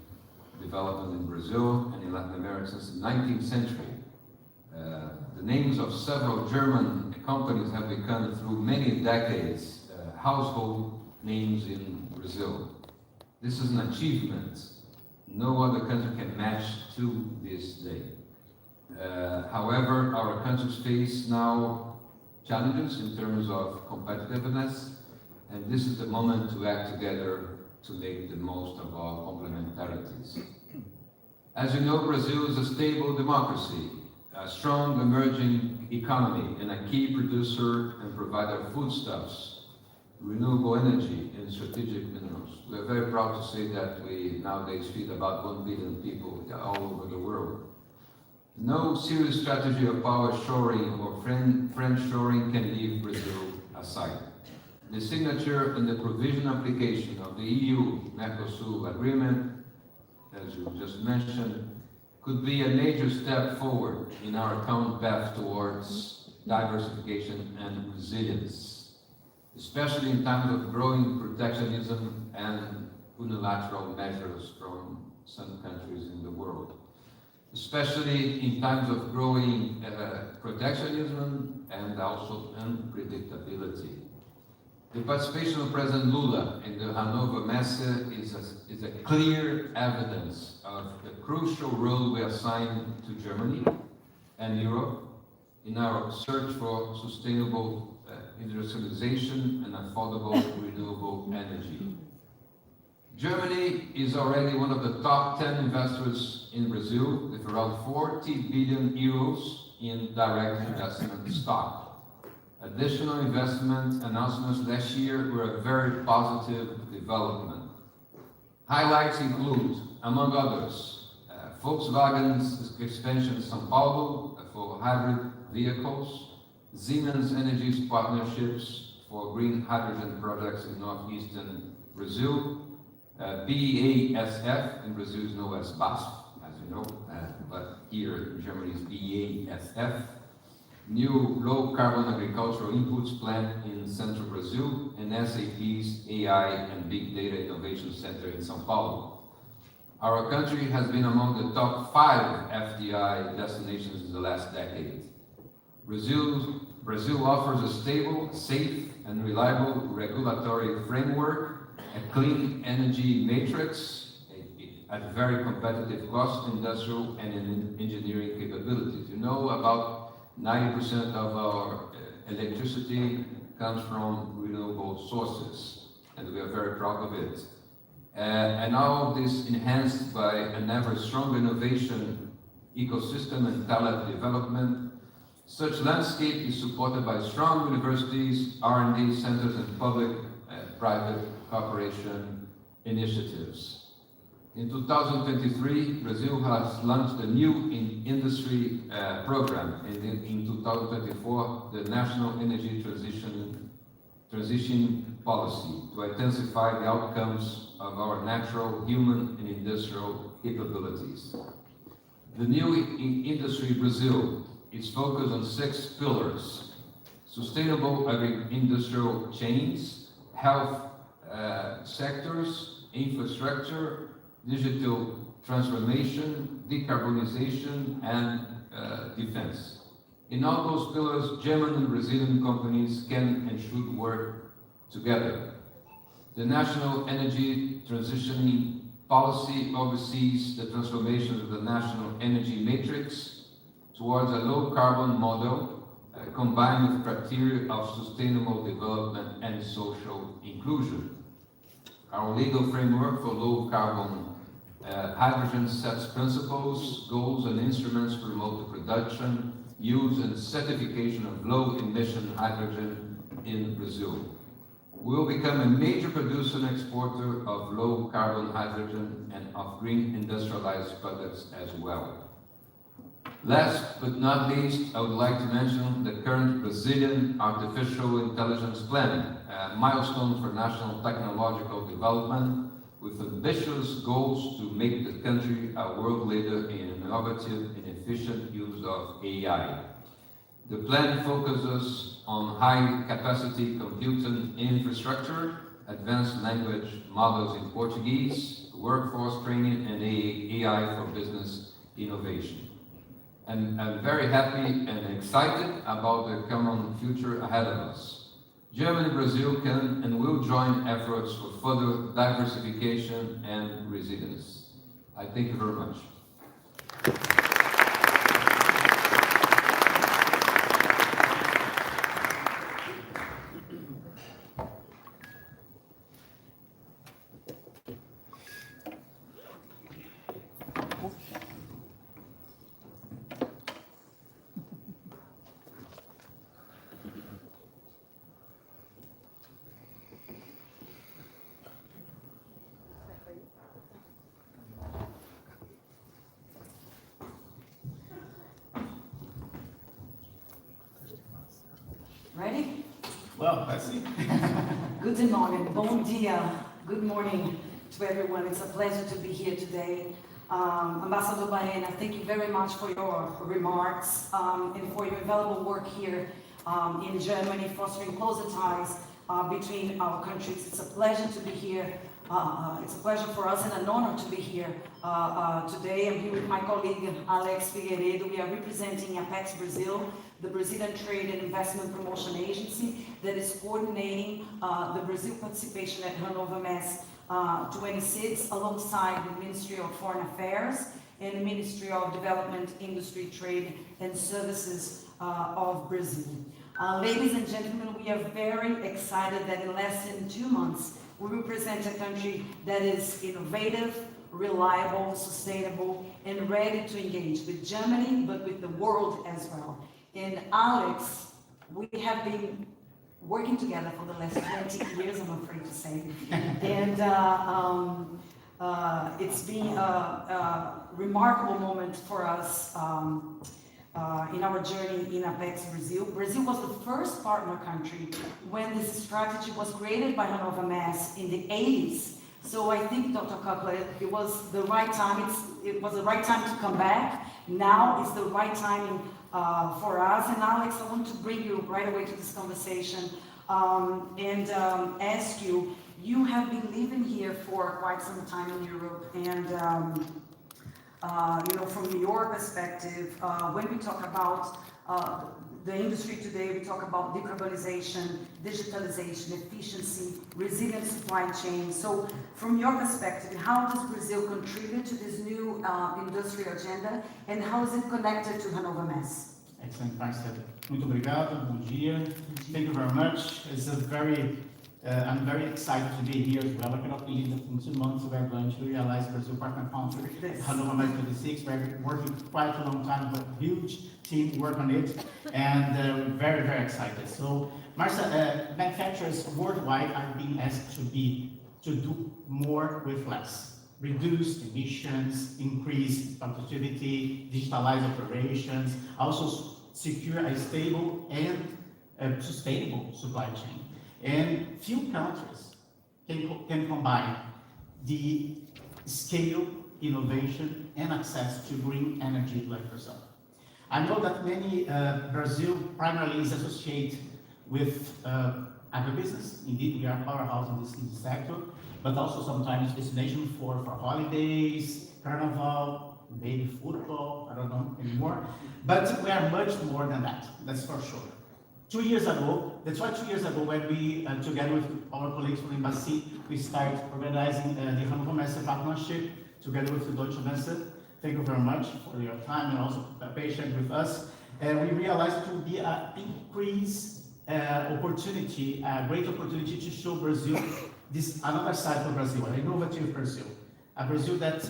development in Brazil and in Latin America since the 19th century. The names of several German companies have become, through many decades, household names in Brazil. This is an achievement no other country can match to this day. However, our countries face now challenges in terms of competitiveness, and this is the moment to act together to make the most of our complementarities. As you know, Brazil is a stable democracy, a strong emerging economy, and a key producer and provider of foodstuffs, renewable energy, and strategic minerals. We are very proud to say that we nowadays feed about 1 billion people all over the world. No serious strategy of power shoring or friend shoring can leave Brazil aside. The signature and the provision application of the EU-Mercosur agreement, as you just mentioned, could be a major step forward in our common path towards diversification and resilience, especially in times of growing protectionism and unilateral measures from some countries in the world. Especially in times of growing protectionism and also unpredictability. The participation of President Lula in the Hannover Messe is a clear evidence of the crucial role we assign to Germany and Europe in our search for sustainable industrialization and affordable renewable energy. Germany is already one of the top 10 investors in Brazil, with around 40 billion euros in direct investment stock. Additional investment announcements last year were a very positive development. Highlights include, among others, Volkswagen's expansion in São Paulo for hybrid vehicles, Siemens Energy's partnerships for green hydrogen projects in northeastern Brazil, BASF, in Brazil is known as BASF, as you know, but here in Germany is BASF, new low-carbon agricultural inputs plant in central Brazil, and SAP's AI and Big Data Innovation Center in São Paulo. Our country has been among the top 5 FDI destinations in the last decade. Brazil offers a stable, safe, and reliable regulatory framework, a clean energy matrix, at very competitive cost, industrial and engineering capabilities. You know, about 90% of our electricity comes from renewable sources, and we are very proud of it. And all of this enhanced by an ever strong innovation ecosystem and talent development. Such landscape is supported by strong universities, R&D centers, and public-private cooperation initiatives. In 2023, Brazil has launched a new industry program, and in 2024, the National Energy Transition Policy, to intensify the outcomes of our natural, human, and industrial capabilities. The new industry Brazil is focused on 6 pillars: sustainable agri-industrial chains, health sectors, infrastructure, digital transformation, decarbonization, and defense. In all those pillars, German and Brazilian companies can and should work together. The National Energy Transition Policy oversees the transformation of the national energy matrix towards a low-carbon model combined with criteria of sustainable development and social inclusion. Our legal framework for low-carbon hydrogen sets principles, goals, and instruments to promote the production, use, and certification of low-emission hydrogen in Brazil. We will become a major producer and exporter of low-carbon hydrogen and of green industrialized products as well. Last but not least, I would like to mention the current Brazilian Artificial Intelligence Plan, a milestone for national technological development with ambitious goals to make the country a world leader in innovative and efficient use of AI. The plan focuses on high-capacity computing infrastructure, advanced language models in Portuguese, workforce training, and AI for business innovation. And I'm very happy and excited about the common future ahead of us. Germany and Brazil can and will join efforts for further diversification and resilience. I thank you very much. Ready? Well, let's see. Good morning, bon dia, good morning to everyone. It's a pleasure to be here today. Ambassador Baena, thank you very much for your remarks and for your invaluable work here in Germany, fostering closer ties between our countries. It's a pleasure to be here. It's a pleasure for us and an honor to be here today. I'm here with my colleague Alex Figueiredo. We are representing Apex Brazil, the Brazilian Trade and Investment Promotion Agency that is coordinating the Brazil participation at Hannover Messe 26 alongside the Ministry of Foreign Affairs and the Ministry of Development, Industry, Trade and Services of Brazil. Ladies and gentlemen, we are very excited that in less than 2 months we represent a country that is innovative, reliable, sustainable, and ready to engage with Germany, but with the world as well. And Alex, we have been working together for the last 20 years, I'm afraid to say. And it's been a remarkable moment for us in our journey in Apex Brazil. Brazil was the first partner country when this strategy was created by Hannover Messe in the 80s. So I think, Dr. Kukla, it was the right time. It was the right time to come back. Now is the right timing for us. And Alex, I want to bring you right away to this conversation and ask you, you have been living here for quite some time in Europe, and from your perspective, when we talk about the industry today, we talk about decarbonization, digitalization, efficiency, resilient supply chain. So from your perspective, how does Brazil contribute to this new industrial agenda, and how is it connected to Hannover Messe? Excellent, Marcelo. Muito obrigado, bom dia. Thank you very much. It's a very, I'm very excited to be here as well. I cannot believe that in 2 months we are going to realize Brazil Partner Country at Hannover Messe 26. We're working quite a long time, but huge team work on it, and we're very, very excited. So, Marcel, manufacturers worldwide are being asked to do more with less. Reduce emissions, increase productivity, digitalize operations, also secure a stable and sustainable supply chain. And few countries can combine the scale, innovation, and access to green energy like Brazil. I know that many Brazil primarily is associated with agribusiness. Indeed, we are a powerhouse in this sector, but also sometimes destination for holidays, carnival, maybe football, I don't know anymore. But we are much more than that, that's for sure. 2 years ago, that's why 2 years ago when we, together with our colleagues from Embassy, we started organizing the Hannover Messe partnership together with the Deutsche Messe. Thank you very much for your time and also patience with us. And we realized it would be an increased opportunity, a great opportunity to show Brazil this another side for Brazil, an innovative Brazil. A Brazil that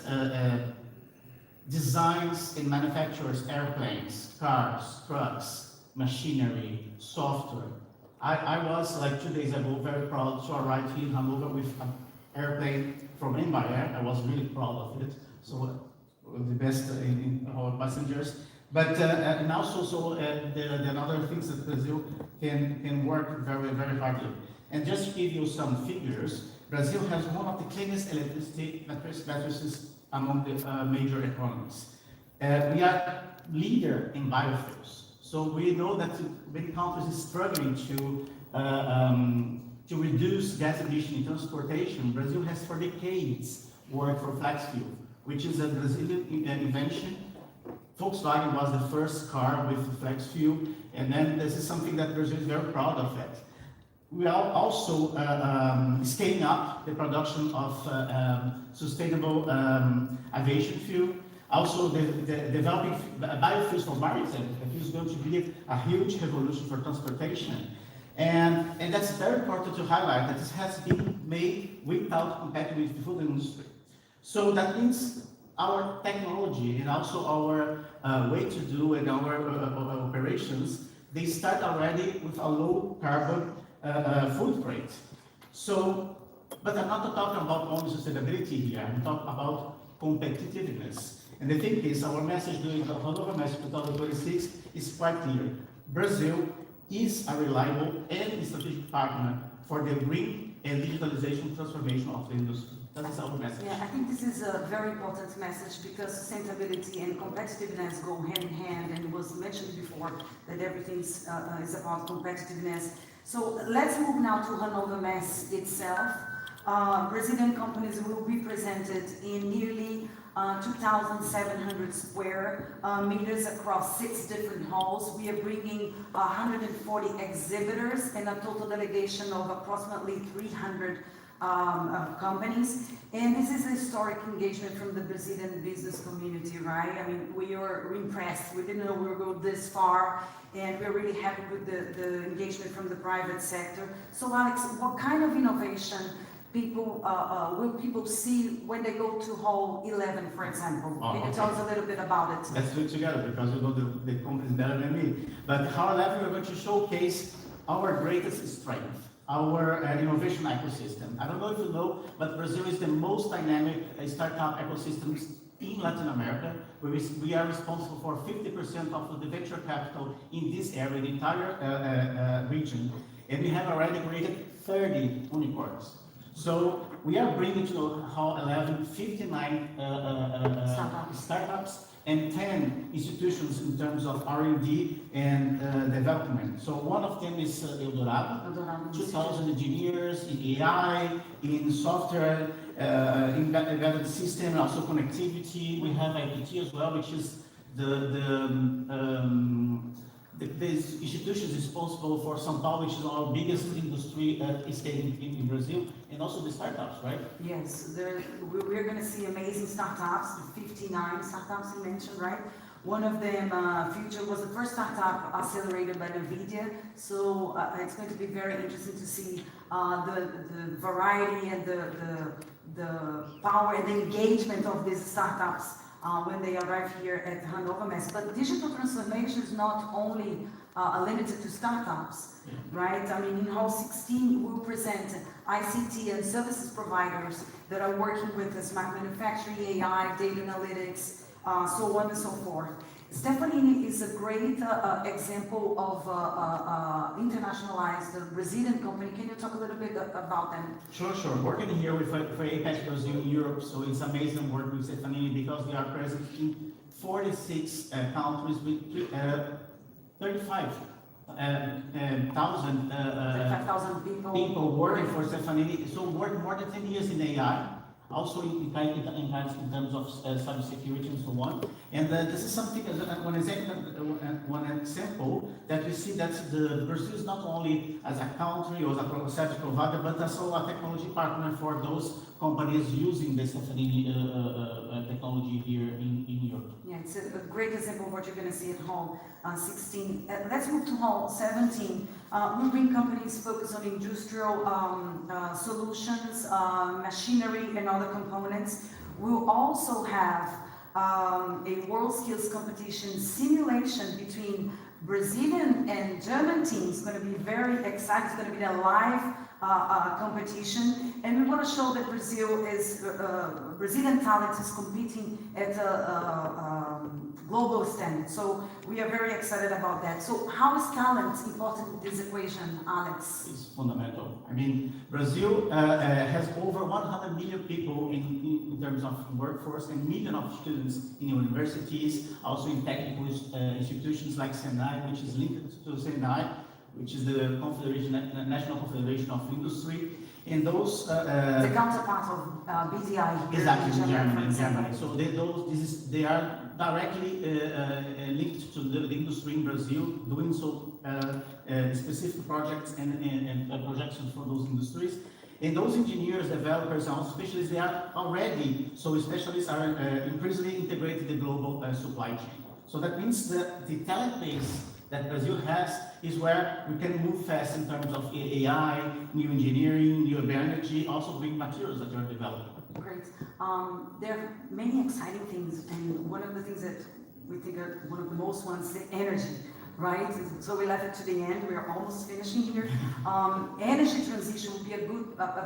designs and manufactures airplanes, cars, trucks, machinery, software. I was, like 2 days ago, very proud to arrive here in Hannover with an airplane from Embraer. I was really proud of it. So the best in our passengers. But and also the other things that Brazil can work very, very hardly. And just to give you some figures, Brazil has one of the cleanest electricity matrices among the major economies. We are leader in biofuels. So we know that many countries are struggling to reduce gas emission in transportation. Brazil has for decades worked for flex fuel, which is a Brazilian invention. Volkswagen was the first car with flex fuel, and then this is something that Brazil is very proud of it. We are also scaling up the production of sustainable aviation fuel. Also, developing biofuels for maritime. That is going to be a huge revolution for transportation. And that's very important to highlight that this has been made without competing with the food industry. So that means our technology and also our way to do and our operations, they start already with a low carbon footprint. So, but I'm not talking about only sustainability here, I'm talking about competitiveness. And the thing is, our message during the Hannover Messe 2026 is quite clear. Brazil is a reliable and strategic partner for the green and digitalization transformation of the industry. That is our message. Yeah, I think this is a very important message because sustainability and competitiveness go hand in hand, and it was mentioned before that everything is about competitiveness. So let's move now to Hannover Messe itself. Brazilian companies will be presented in nearly 2,700 square meters across 6 different halls. We are bringing 140 exhibitors and a total delegation of approximately 300 companies. And this is a historic engagement from the Brazilian business community, right? I mean, we are impressed. We didn't know we would go this far, and we're really happy with the engagement from the private sector. So Alex, what kind of innovation will people see when they go to Hall 11, for example? Can you tell us a little bit about it? Let's do it together because you know the company is better than me. But Hall 11, we're going to showcase our greatest strength, our innovation ecosystem. I don't know if you know, but Brazil is the most dynamic startup ecosystem in Latin America. We are responsible for 50% of the venture capital in this area, the entire region. And we have already created 30 unicorns. So we are bringing to Hall 11 59 startups and 10 institutions in terms of R&D and development. So one of them is Eldorado, 2,000 engineers in AI, in software, in embedded system, also connectivity. We have IPT as well, which is this institution is responsible for São Paulo, which is our biggest industry state in Brazil, and also the startups, right? Yes, we're going to see amazing startups, 59 startups you mentioned, right? One of them, Future, was the first startup accelerated by NVIDIA, so it's going to be very interesting to see the variety and the power and the engagement of these startups when they arrive here at Hannover Messe. But digital transformation is not only limited to startups, right? I mean, in Hall 16, we'll present ICT and services providers that are working with smart manufacturing, AI, data analytics, so on and so forth. Stephanie is a great example of internationalized Brazilian company. Can you talk a little bit about them? Sure. Working here with APEC Brazil in Europe, so it's amazing work with Stephanie because we are present in 46 countries with 35,000 people working for Stephanie. So work more than 10 years in AI. Also in terms of cybersecurity and so on. And this is something, one example that we see that Brazil is not only as a country or as a service provider, but also a technology partner for those companies using the Stephanie technology here in Europe. Yeah, it's a great example of what you're going to see at Hall 16. Let's move to Hall 17. We bring companies focused on industrial solutions, machinery, and other components. We'll also have a world skills competition simulation between Brazilian and German teams. It's going to be very exciting. It's going to be a live competition, and we want to show that Brazilian talent is competing at a global standard. So we are very excited about that. So how is talent important in this equation, Alex? It's fundamental. I mean, Brazil has over 100 million people in terms of workforce and millions of students in universities, also in technical institutions like Senai, which is linked to Senai, which is the National Confederation of Industry. And those the counterpart of BTI here exactly in Germany. So they are directly linked to the industry in Brazil, doing so specific projects and projections for those industries. And those engineers, developers, and specialists, they are already, so specialists are increasingly integrated in the global supply chain. So that means that the talent base that Brazil has is where we can move fast in terms of AI, new engineering, new energy, also green materials that are developing. Great. There are many exciting things, and one of the things that we think are one of the most ones is energy, right? So we left it to the end. We are almost finishing here. Energy transition will be a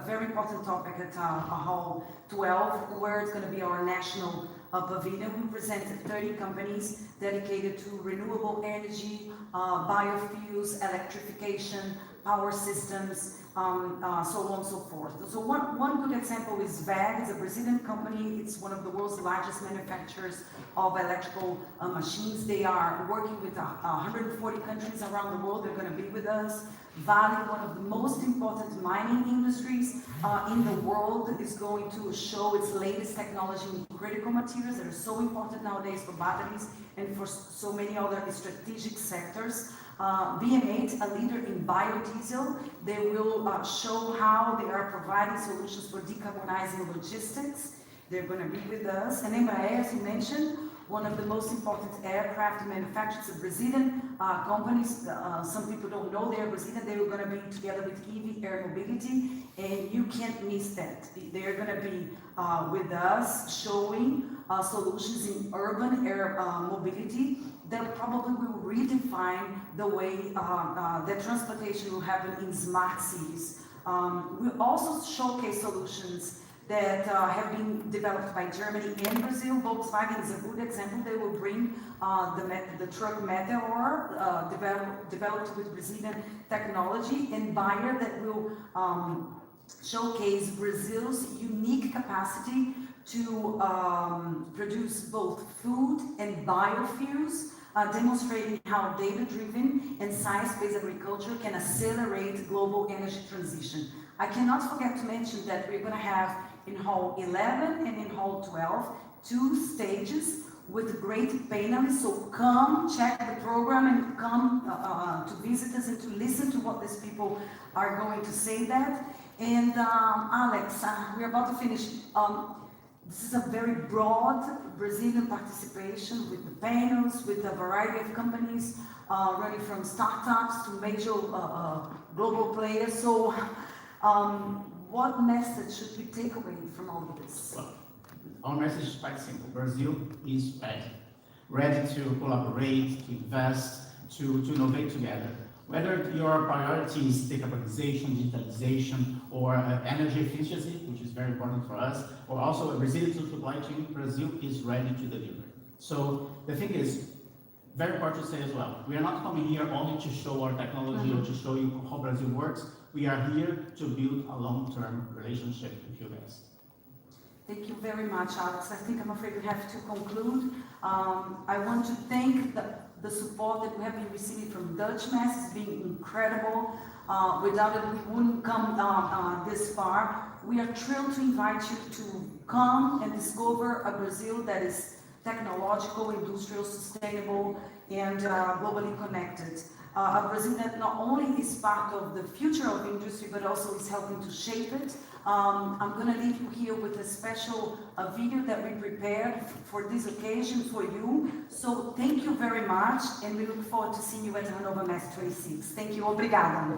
very important topic at Hall 12, where it's going to be our national pavilion. We presented 30 companies dedicated to renewable energy, biofuels, electrification, power systems, so on and so forth. So one good example is WEG. It's a Brazilian company. It's one of the world's largest manufacturers of electrical machines. They are working with 140 countries around the world. They're going to be with us. Vale, one of the most important mining industries in the world, is going to show its latest technology in critical materials that are so important nowadays for batteries and for so many other strategic sectors. BM8, a leader in biodiesel, they will show how they are providing solutions for decarbonizing logistics. They're going to be with us. And Embraer, as you mentioned, one of the most important aircraft manufacturers, a Brazilian companies. Some people don't know they're Brazilian. They were going to be together with EV Air Mobility, and you can't miss that. They're going to be with us showing solutions in urban air mobility that probably will redefine the way that transportation will happen in smart cities. We also showcase solutions that have been developed by Germany and Brazil. Volkswagen is a good example. They will bring the truck Meteor, developed with Brazilian technology, and Bayer that will showcase Brazil's unique capacity to produce both food and biofuels, demonstrating how data-driven and science-based agriculture can accelerate global energy transition. I cannot forget to mention that we're going to have in Hall 11 and in Hall 12 2 stages with great panelists. So come check the program and come to visit us and to listen to what these people are going to say that. And Alex, we're about to finish. This is a very broad Brazilian participation with the panels, with a variety of companies, running from startups to major global players. So what message should we take away from all of this? Well, our message is quite simple. Brazil is ready to collaborate, to invest, to innovate together. Whether your priority is decarbonization, digitalization, or energy efficiency, which is very important for us, or also a resilient supply chain, Brazil is ready to deliver. So the thing is, very important to say as well, we are not coming here only to show our technology or to show you how Brazil works. We are here to build a long-term relationship with you guys. Thank you very much, Alex. I think I'm afraid we have to conclude. I want to thank the support that we have been receiving from Dutch Messe. It's been incredible. Without it, we wouldn't come this far. We are thrilled to invite you to come and discover a Brazil that is technological, industrial, sustainable, and globally connected. A Brazil that not only is part of the future of industry, but also is helping to shape it. I'm going to leave you here with a special video that we prepared for this occasion for you. So thank you very much, and we look forward to seeing you at Hannover Messe 26. Thank you. Obrigada.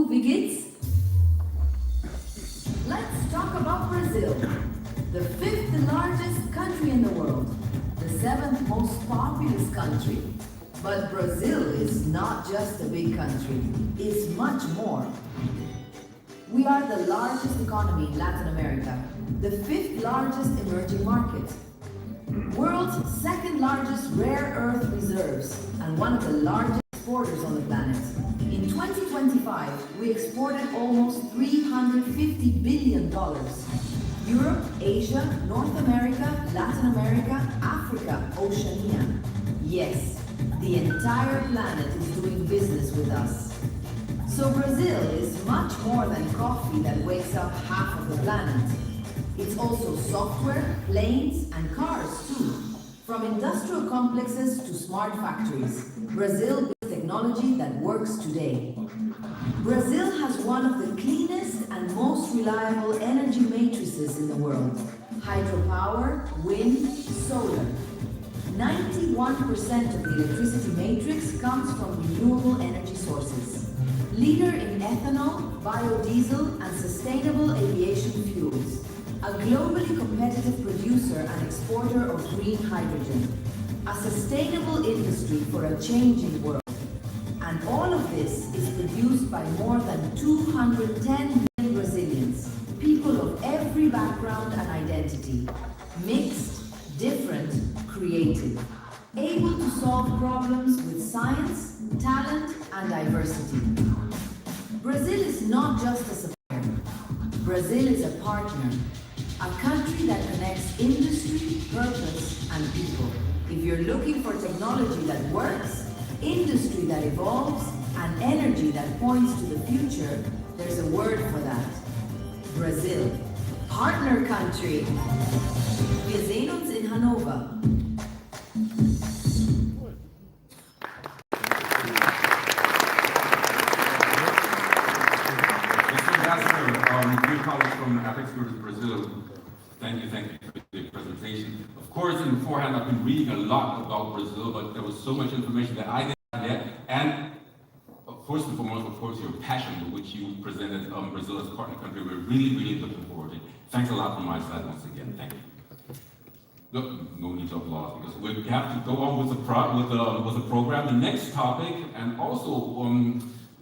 Wie geht's? Let's talk about Brazil, the 5th largest country in the world, the 7th most populous country. But Brazil is not just a big country, it's much more. We are the largest economy in Latin America, the 5th largest emerging market, world's 2nd largest rare earth reserves, and one of the largest exporters on the planet. In 2025, we exported almost $350 billion. Europe, Asia, North America, Latin America, Africa, Oceania. Yes, the entire planet is doing business with us. So Brazil is much more than coffee that wakes up half of the planet. It's also software, planes, and cars too. From industrial complexes to smart factories, Brazil builds technology that works today. Brazil has one of the cleanest and most reliable energy matrices in the world. Hydropower, wind, solar. 91% of the electricity matrix comes from renewable energy sources. Leader in ethanol, biodiesel, and sustainable aviation fuels. A globally competitive producer and exporter of green hydrogen. A sustainable industry for a changing world. And all of this more than 210 million Brazilians, people of every background and identity, mixed, different, creative, able to solve problems with science, talent, and diversity. Brazil is not just a supplier. Brazil is a partner, a country that connects industry, purpose, and people. If you're looking for technology that works, industry that evolves, and energy that points to the future, there's a word for that. Brazil. Partner country. Wir sehen uns in Hannover. Dear colleagues from exhibitors Brazil, thank you for the presentation. Of course, in beforehand, I've been reading a lot about Brazil, but there was so much information that I didn't have yet. And first and foremost, of course, your passion with which you presented Brazil as a partner country. We're really looking forward to it. Thanks a lot from my side once again. Thank you. Look, no need to applaud because we have to go on with the program. The next topic, and also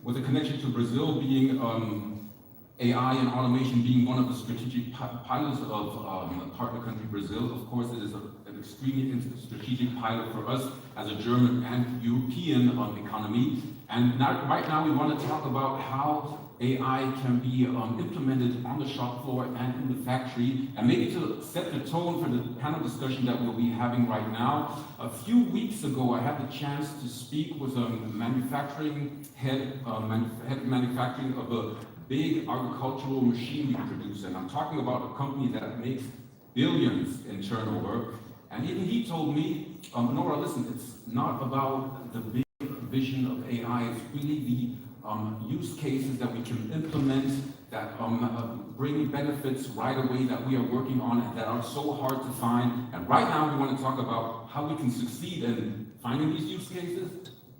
with a connection to Brazil being AI and automation being one of the strategic pilots of partner country Brazil. Of course, it is an extremely strategic pilot for us as a German and European economy. And right now we want to talk about how AI can be implemented on the shop floor and in the factory, and maybe to set the tone for the panel discussion that we'll be having right now. A few weeks ago, I had the chance to speak with a manufacturing head of manufacturing of a big agricultural machinery producer, and I'm talking about a company that makes billions in turnover. And even he told me, Nora, listen, it's not about the big vision of AI, it's really the use cases that we can implement that bring benefits right away that we are working on and that are so hard to find. And right now we want to talk about how we can succeed in finding these use cases,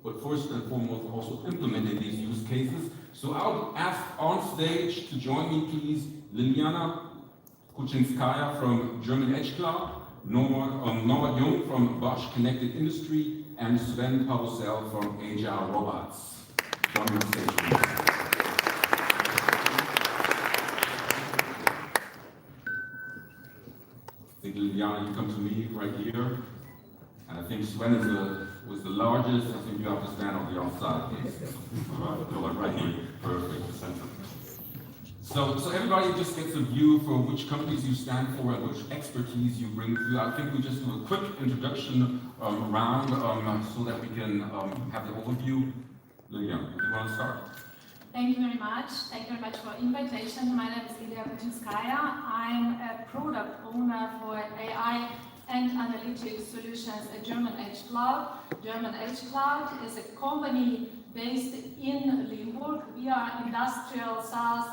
but first and foremost also implementing these use cases. So I'll ask on stage to join me, please, Liliana Kuczynskaya from German Edge Cloud, Norbert Jung from Bosch Connected Industry, and Sven Pavosel from Agile Robots. Join me on stage, please. I think Liliana, you come to me right here. And I think Sven was the largest. I think you have to stand on the outside, please. All right, go right here. Perfect. So everybody just gets a view for which companies you stand for and which expertise you bring to. I think we just do a quick introduction round so that we can have the overview. Liliana, do you want to start? Thank you very much. Thank you very much for invitation. My name is Lilia Kuczynskaya. I'm a product owner for AI and analytics solutions at German Edge Cloud. German Edge Cloud is a company based in Limburg. We are an industrial SaaS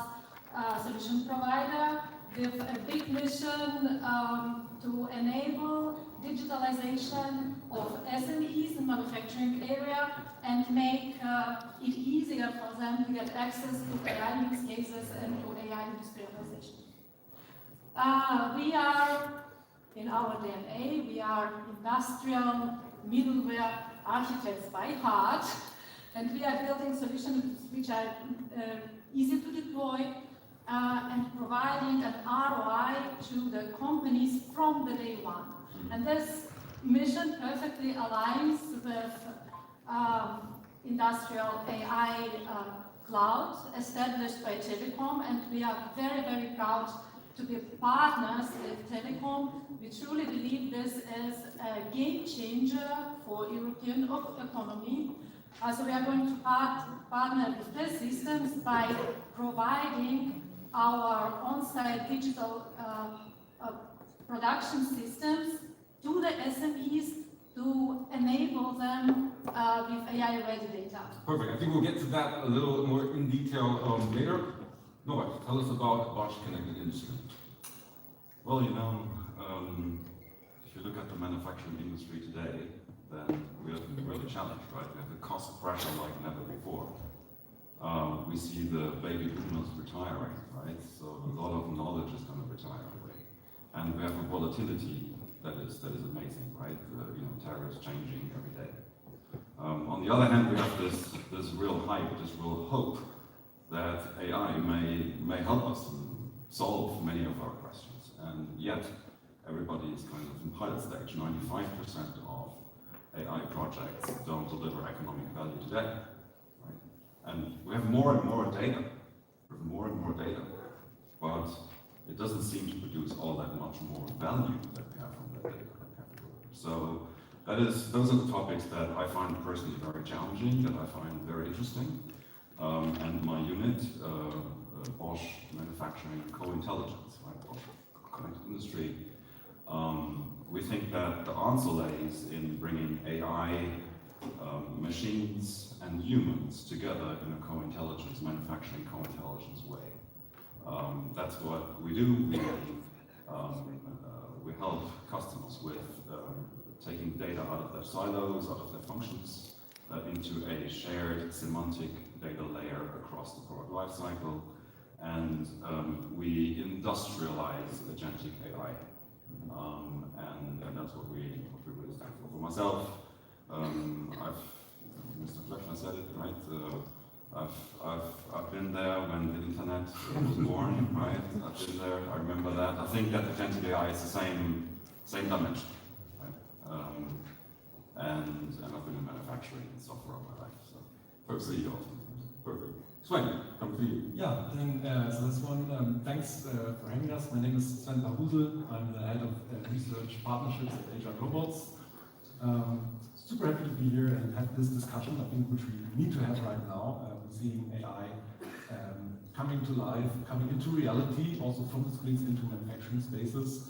solution provider with a big mission to enable digitalization of SMEs in manufacturing area and make it easier for them to get access to AI use cases and to AI industrialization. We are, in our DNA, we are industrial middleware architects by heart, and we are building solutions which are easy to deploy and providing an ROI to the companies from the day one. And this mission perfectly aligns with industrial AI cloud established by Telecom, and we are very proud to be partners with Telecom. We truly believe this is a game changer for European economy. So we are going to partner with these systems by providing our on-site digital production systems to the SMEs to enable them with AI-ready data. Perfect. I think we'll get to that a little more in detail later. Norbert, tell us about Bosch Connected Industry. Well, you know, if you look at the manufacturing industry today, then we are really challenged, right? We have the cost pressure like never before. We see the baby boomers retiring, right? So a lot of knowledge is going to retire away. And we have a volatility that is amazing, right? Tariffs changing every day. On the other hand, we have this real hype, this real hope that AI may help us solve many of our questions, and yet everybody is kind of in pilot stage. 95% of AI projects don't deliver economic value today, right? And we have more and more data, but it doesn't seem to produce all that much more value that we have from that data. So those are the topics that I find personally very challenging, that I find very interesting. And my unit, Bosch Manufacturing Co-Intelligence, right, Bosch Connected Industry, we think that the answer lays in bringing AI, machines and humans together in a co-intelligence, manufacturing co-intelligence way. That's what we do. We help customers with taking data out of their silos, out of their functions, into a shared semantic data layer across the product lifecycle, and we industrialize agentic AI, and that's what we really stand for. For myself, Mr. Fleckner said it, right? I've been there when the internet was born, right? I've been there. I remember that. I think that agentic AI is the same dimension, right? And I've been in manufacturing and software all my life. So, First CEO. Perfect. Sven, come to you. Yeah, then so this one, thanks for having us. My name is Sven Bahusel. I'm the head of research partnerships at Agile Robots. Super happy to be here and have this discussion, I think, which we need to have right now. Seeing AI coming to life, coming into reality, also from the screens into manufacturing spaces.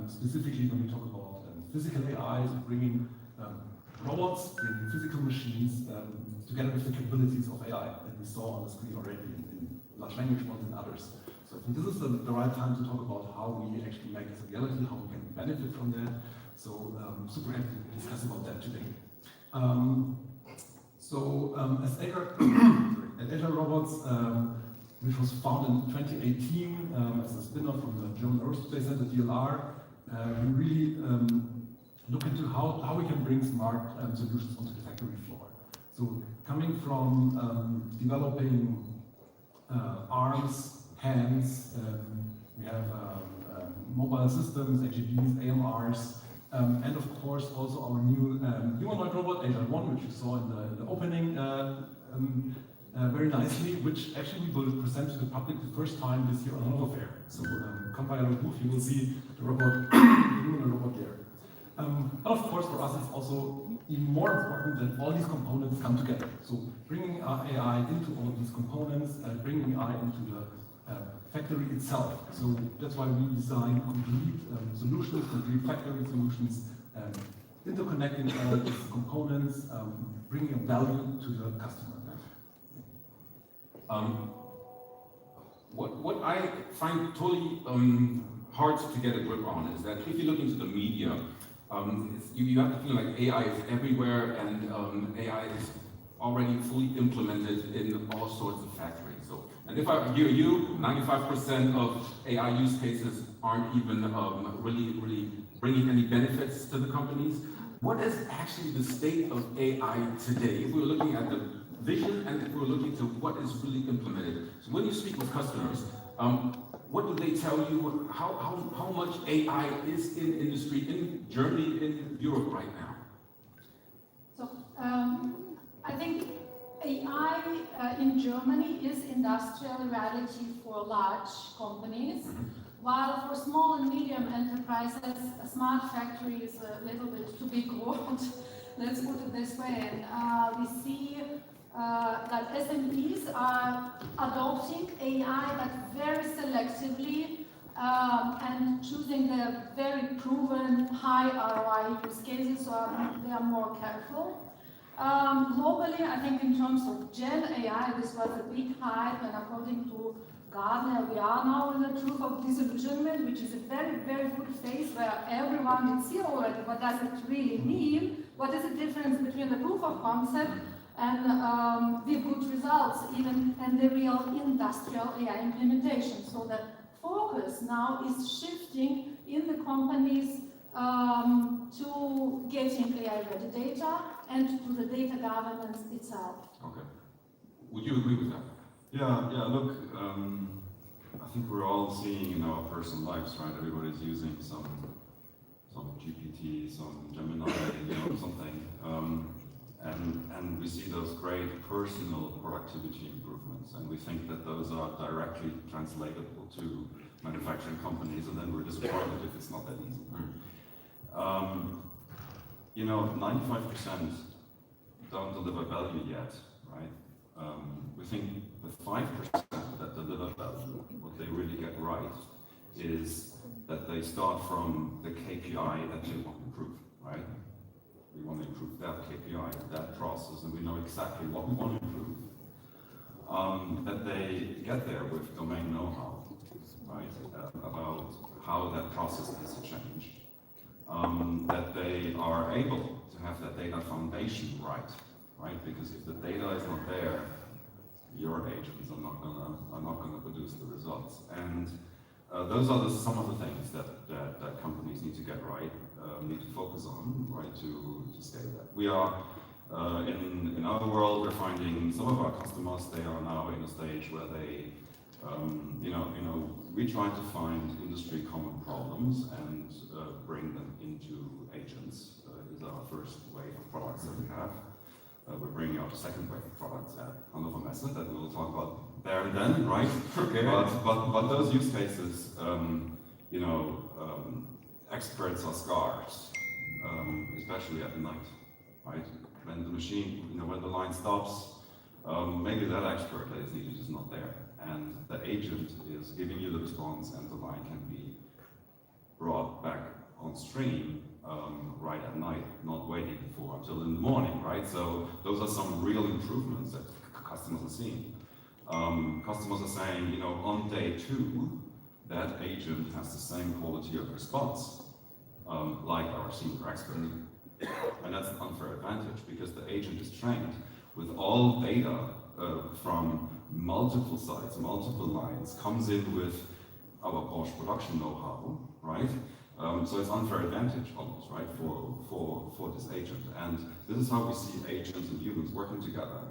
Specifically when we talk about physical AI, so bringing robots, bringing physical machines together with the capabilities of AI that we saw on the screen already in large language models and others. So I think this is the right time to talk about how we actually make this a reality, how we can benefit from that. So super happy to discuss about that today. At Agile Robots, which was founded in 2018 as a spin-off from the German Aerospace Center, DLR, we really look into how we can bring smart solutions onto the factory floor. So coming from developing arms, hands, we have mobile systems, AGVs, AMRs, and of course also our new humanoid robot, Agile 1, which you saw in the opening very nicely, which actually we will present to the public the first time this year on Hannover Fair. So come by our booth, you will see the robot, the humanoid robot there. But of course for us it's also even more important that all these components come together. So bringing AI into all of these components, bringing AI into the factory itself. So that's why we design complete solutions, complete factory solutions, interconnecting all these components, bringing a value to the customer. What I find totally hard to get a grip on is that if you look into the media, you have to feel like AI is everywhere and AI is already fully implemented in all sorts of factories. So, and if I hear you, 95% of AI use cases aren't even really bringing any benefits to the companies. What is actually the state of AI today? If we're looking at the vision and if we're looking to what is really implemented. So when you speak with customers, what do they tell you? How much AI is in industry in Germany, in Europe right now? So I think AI in Germany is industrial reality for large companies, while for small and medium enterprises, a smart factory is a little bit too big word. Let's put it this way. And we see that SMEs are adopting AI, but very selectively and choosing the very proven high ROI use cases, so they are more careful. Globally, I think in terms of Gen AI, this was a big hype, and according to Gartner, we are now in the truth of disillusionment, which is a very, very good phase where everyone is here already. What does it really mean? What is the difference between the proof of concept and the good results, even and the real industrial AI implementation? So the focus now is shifting in the companies to getting AI-ready data and to the data governance itself. Okay. Would you agree with that? Look, I think we're all seeing in our personal lives, right? Everybody's using some GPT, some Gemini, something. And we see those great personal productivity improvements, and we think that those are directly translatable to manufacturing companies, and then we're disappointed if it's not that easy. 95% don't deliver value yet, right? We think the 5% that deliver value, what they really get right, is that they start from the KPI that they want to improve, right? We want to improve that KPI, that process, and we know exactly what we want to improve. That they get there with domain know-how, right? About how that process needs to change. That they are able to have that data foundation right? Because if the data is not there, your agents are not gonna produce the results. And those are some of the things that companies need to get right, need to focus on, right, to scale that. We are in our world, we're finding some of our customers, they are now in a stage where they, we try to find industry common problems and bring them into agents. Is our first wave of products that we have. We're bringing out a second wave of products at Hannover Messe that we'll talk about there and then, right? Okay. But those use cases, experts are scarce, especially at night, right? When the machine, when the line stops, maybe that expert that is needed is not there. And the agent is giving you the response and the line can be brought back on stream right at night, not waiting until in the morning, right? So those are some real improvements that customers are seeing. Customers are saying, on day 2, that agent has the same quality of response like our senior expert. And that's an unfair advantage because the agent is trained with all data from multiple sites, multiple lines, comes in with our Porsche production know-how, right? So it's unfair advantage almost, right, for this agent. And this is how we see agents and humans working together.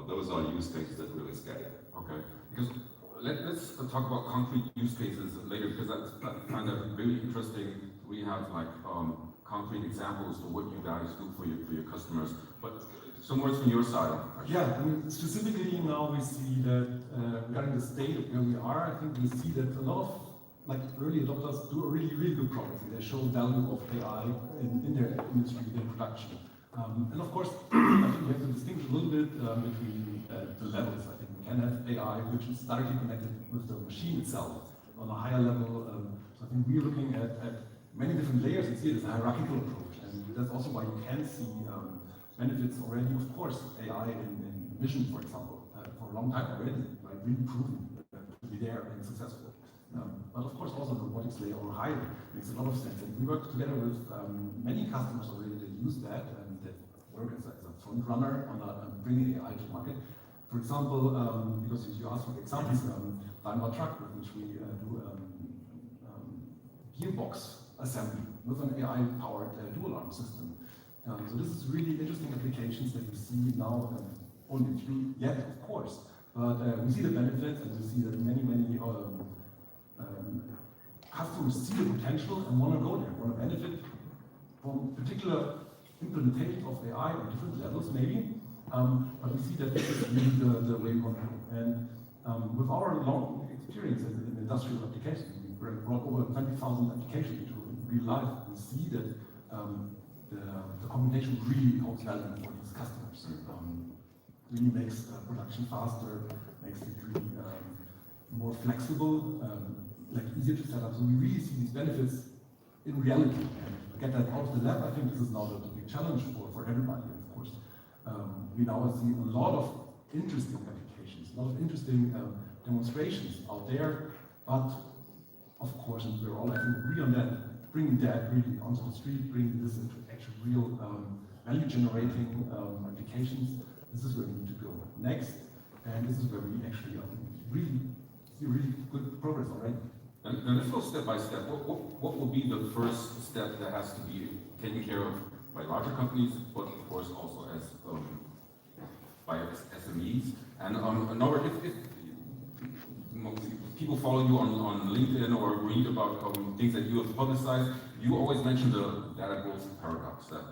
Those are use cases that really scale. Okay, because let's talk about concrete use cases later, because I find that really interesting. We have concrete examples of what you guys do for your customers, but some words from your side. Actually. Yeah, I mean, specifically now we see that regarding the state of where we are, I think we see that a lot of early adopters do a really, really good progress. They show value of AI in their industry, in their production. And of course, I think we have to distinguish a little bit between the levels. I think we can have AI which is directly connected with the machine itself on a higher level. So I think we're looking at many different layers and see it as a hierarchical approach. And that's also why you can see benefits already, of course, AI in vision, for example, for a long time already, really proven to be there and successful. But of course, also the robotics layer or higher makes a lot of sense. And we work together with many customers already that use that and that work as a front runner on bringing AI to market. For example, because you asked for examples, Daimler Truck, with which we do gearbox assembly with an AI-powered dual arm system. So this is really interesting applications that we see now, only few yet, of course, but we see the benefits and we see that many customers see the potential and want to go there, want to benefit from particular implementation of AI on different levels maybe, but we see that this is really the way we want to go. And with our long experience in industrial applications, we brought over 20,000 applications into real life. We see that the combination really holds value for these customers. Really makes production faster, makes it really more flexible, easier to set up. So we really see these benefits in reality. And to get that out of the lab, I think this is now the big challenge for everybody, of course. We now see a lot of interesting applications, a lot of interesting demonstrations out there, but of course, and we're all, I think, agree on that, bringing that really onto the street, bringing this into actual real value-generating applications, this is where we need to go next, and this is where we actually really see really good progress already. And let's go step by step. What will be the first step that has to be taken care of by larger companies, but of course also as by expertise. And Nora, if people follow you on LinkedIn or read about things that you have publicized, you always mention the data growth paradox. That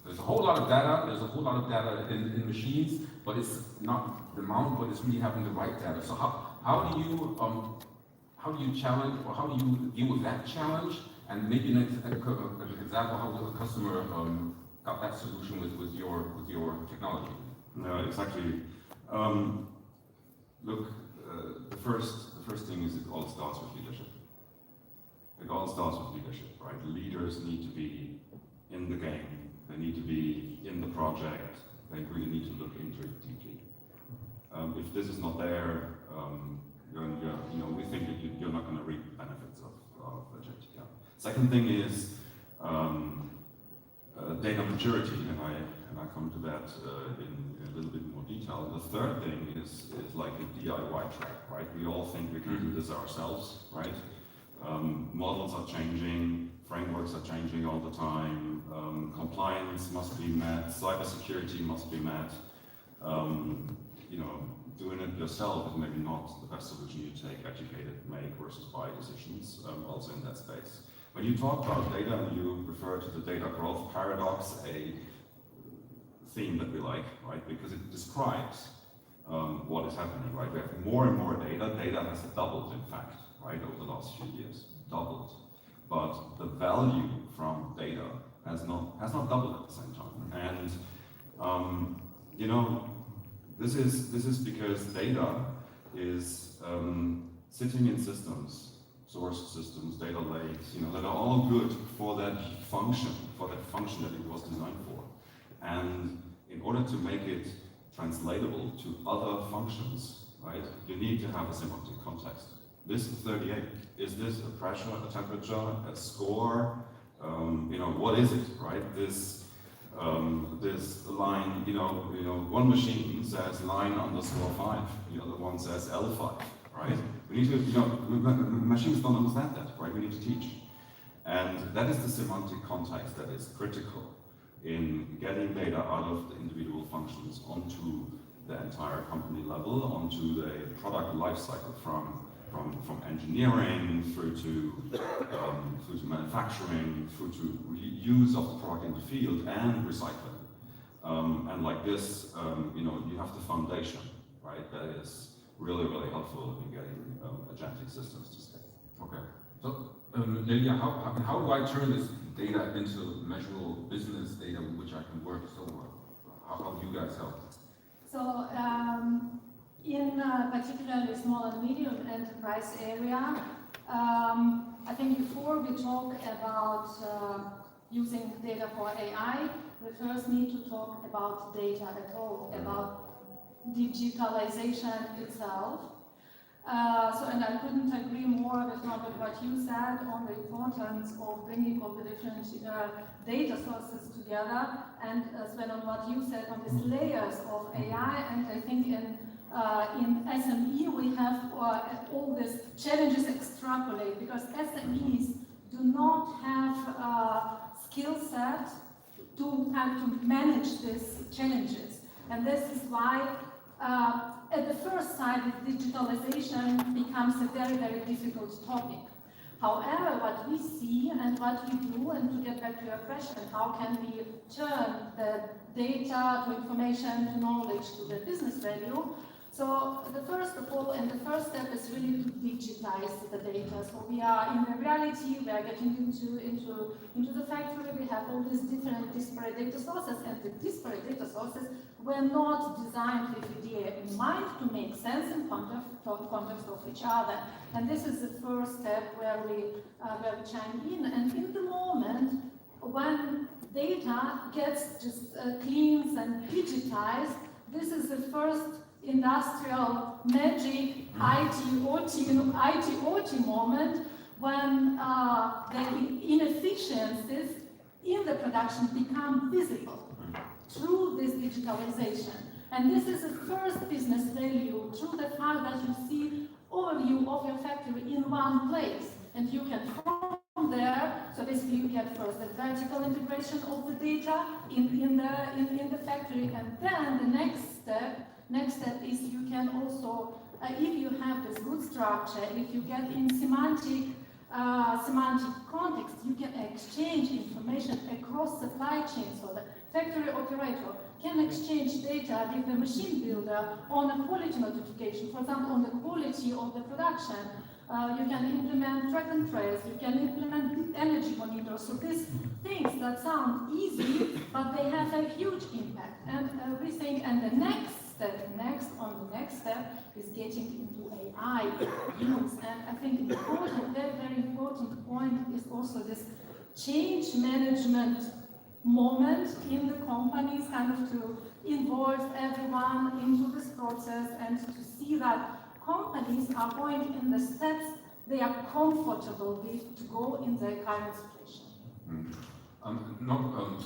there's a whole lot of data, in machines, but it's not the amount, but it's really having the right data. So how do you challenge, or how do you deal with that challenge? And maybe an example how a customer got that solution with your technology. No, exactly. Look, the first thing is it all starts with leadership. It all starts with leadership, right? Leaders need to be in the game. They need to be in the project. They really need to look into it deeply. If this is not there, we think that you're not going to reap the benefits of Agentica. Second thing is data maturity, and I come to that in a little bit more detail. The third thing is like a DIY track, right? We all think we can do this ourselves, right? Models are changing, frameworks are changing all the time, compliance must be met, cybersecurity must be met. Doing it yourself is maybe not the best solution. You take educated make versus buy decisions also in that space. When you talk about data, you refer to the data growth paradox, a theme that we like, right? Because it describes what is happening, right? We have more and more data. Data has doubled, in fact, right, over the last few years, doubled. But the value from data has not doubled at the same time. And this is because data is sitting in systems, source systems, data lakes, that are all good for that function that it was designed for. And in order to make it translatable to other functions, right, you need to have a semantic context. This 38, is this a pressure, a temperature, a score? What is it, right? This line, one machine says line_5, the other one says L5, right? We need to, machines don't understand that, right? We need to teach. And that is the semantic context that is critical in getting data out of the individual functions onto the entire company level, onto the product lifecycle from engineering through to manufacturing, through to use of the product in the field and recycling. And like this, you have the foundation, right? That is really, really helpful in getting agentic systems to scale. Okay. So, Lilia, how do I turn this data into measurable business data with which I can work? So, how do you guys help? So, in particularly small and medium enterprise area, I think before we talk about using data for AI, we first need to talk about data at all, about digitalization itself. And I couldn't agree more with what you said on the importance of bringing all the different data sources together, and Sven, on what you said on these layers of AI. And I think in SME we have all these challenges extrapolate, because SMEs do not have a skill set to manage these challenges. And this is why at the first sight, digitalization becomes a very, very difficult topic. However, what we see and what we do, and to get back to your question, how can we turn the data to information, to knowledge, to the business value? So the first of all, and the first step is really to digitize the data. So we are in the reality, we are getting into the factory, we have all these different disparate data sources, and the disparate data sources were not designed with idea in mind to make sense in context of each other. And this is the first step where we chime in. And in the moment when data gets just cleansed and digitized, this is the first industrial magic IT/OT moment when the inefficiencies in the production become visible through this digitalization. And this is the first business value through the fact that you see overview of your factory in one place, and you can from there, so basically you get first the vertical integration of the data in the factory, and then the next step next step is you can also, if you have this good structure, if you get in semantic context, you can exchange information across supply chains. So the factory operator can exchange data with the machine builder on a quality notification, for example, on the quality of the production. You can implement track and trace, you can implement energy monitors. So these things that sound easy, but they have a huge impact. And everything, and the next step is getting into AI use. And I think important, very important point is also this change management moment in the companies, kind of to involve everyone into this process and to see that companies are going in the steps they are comfortable with to go in their current situation.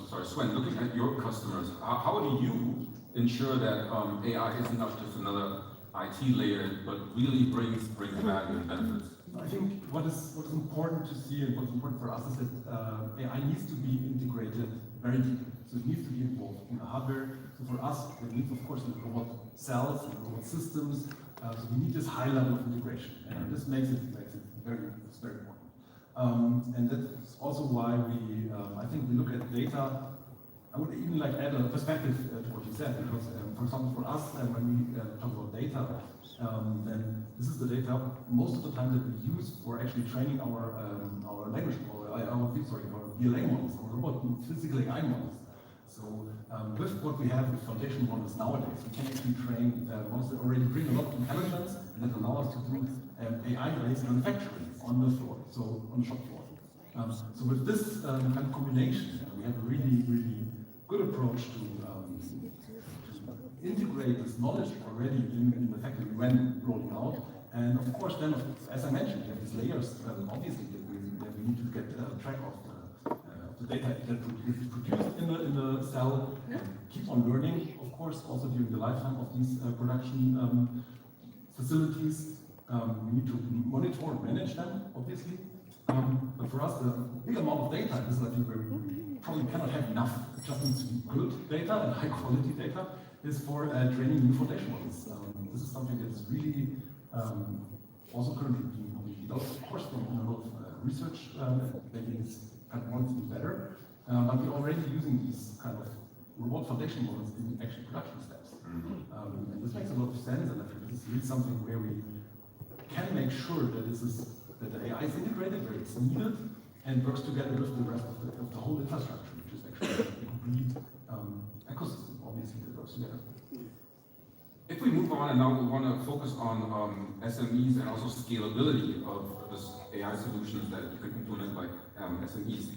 Sorry, Sven, looking at your customers, how do you ensure that AI isn't not just another IT layer, but really brings value and benefits? I think what is important to see and what's important for us is that AI needs to be integrated very deeply. So it needs to be involved in the hardware. So for us, we need, of course, the robot cells and robot systems. So we need this high level of integration, and this makes it very important. And that's also why I think we look at data. I would even like add a perspective to what you said, because for example, for us, when we talk about data, then this is the data most of the time that we use for actually training our language model, our VLA models, our robot physical AI models. So with what we have with foundation models nowadays, we can actually train models that already bring a lot of intelligence and that allow us to do AI-based manufacturing on the floor, so on the shop floor. So with this kind of combination, we have a really good approach to integrate this knowledge already in the factory when rolling out. And of course, then, as I mentioned, we have these layers, obviously, that we need to get track of the data that is produced in the cell, and keep on learning, of course, also during the lifetime of these production facilities. We need to monitor and manage them, obviously. But for us, the big amount of data, this is, I think, where we probably cannot have enough. It just needs to be good data and high quality data, is for training new foundation models. This is something that is really also currently being developed, of course, from a lot of research, making this kind of models do better. But we're already using these kind of robot foundation models in actual production steps. And this makes a lot of sense, and I think this is really something where we can make sure that that the AI is integrated where it's needed and works together with the rest of the whole infrastructure, which is actually a complete ecosystem, obviously, that works together. If we move on, and now we want to focus on SMEs and also scalability of this AI solutions that you can implement like SMEs.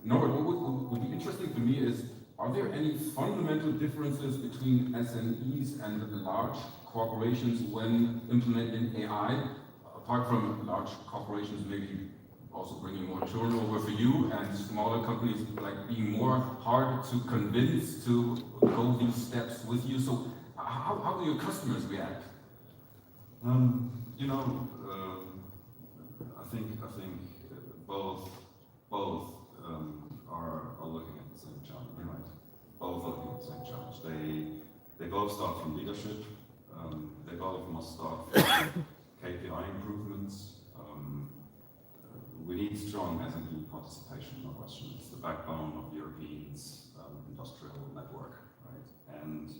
Norbert, what would be interesting to me is, are there any fundamental differences between SMEs and large corporations when implementing AI? Apart from large corporations maybe also bringing more turnover for you, and smaller companies like being more hard to convince to go these steps with you. So how do your customers react? I think both are looking at the same challenge, right? Both are looking at the same challenge. They both start from leadership. They both must start from KPI improvements. We need strong SME participation, no question. It's the backbone of Europe's industrial network, right? And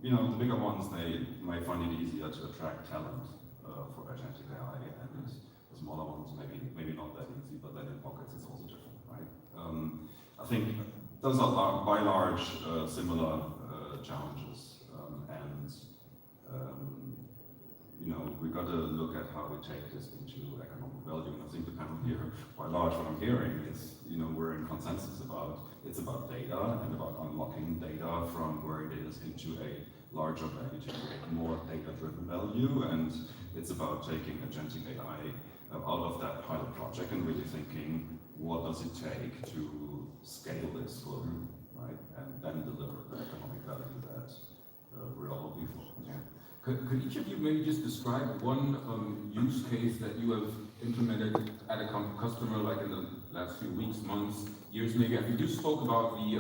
the bigger ones, they may find it easier to attract talent for agentic AI, and the smaller ones maybe not that easy, but then in pockets it's also different, right? I think those are by large similar challenges, we've got to look at how we take this into economic value. And I think the panel here, by large, what I'm hearing is, we're in consensus it's about data and about unlocking data from where it is into a larger value to create more data-driven value. And it's about taking agentic AI out of that pilot project and really thinking, what does it take to scale this globally, right? And then deliver the economic value that we're all looking for. Yeah. Could each of you maybe just describe one use case that you have implemented at a customer, like in the last few weeks, months, years maybe? You just spoke about the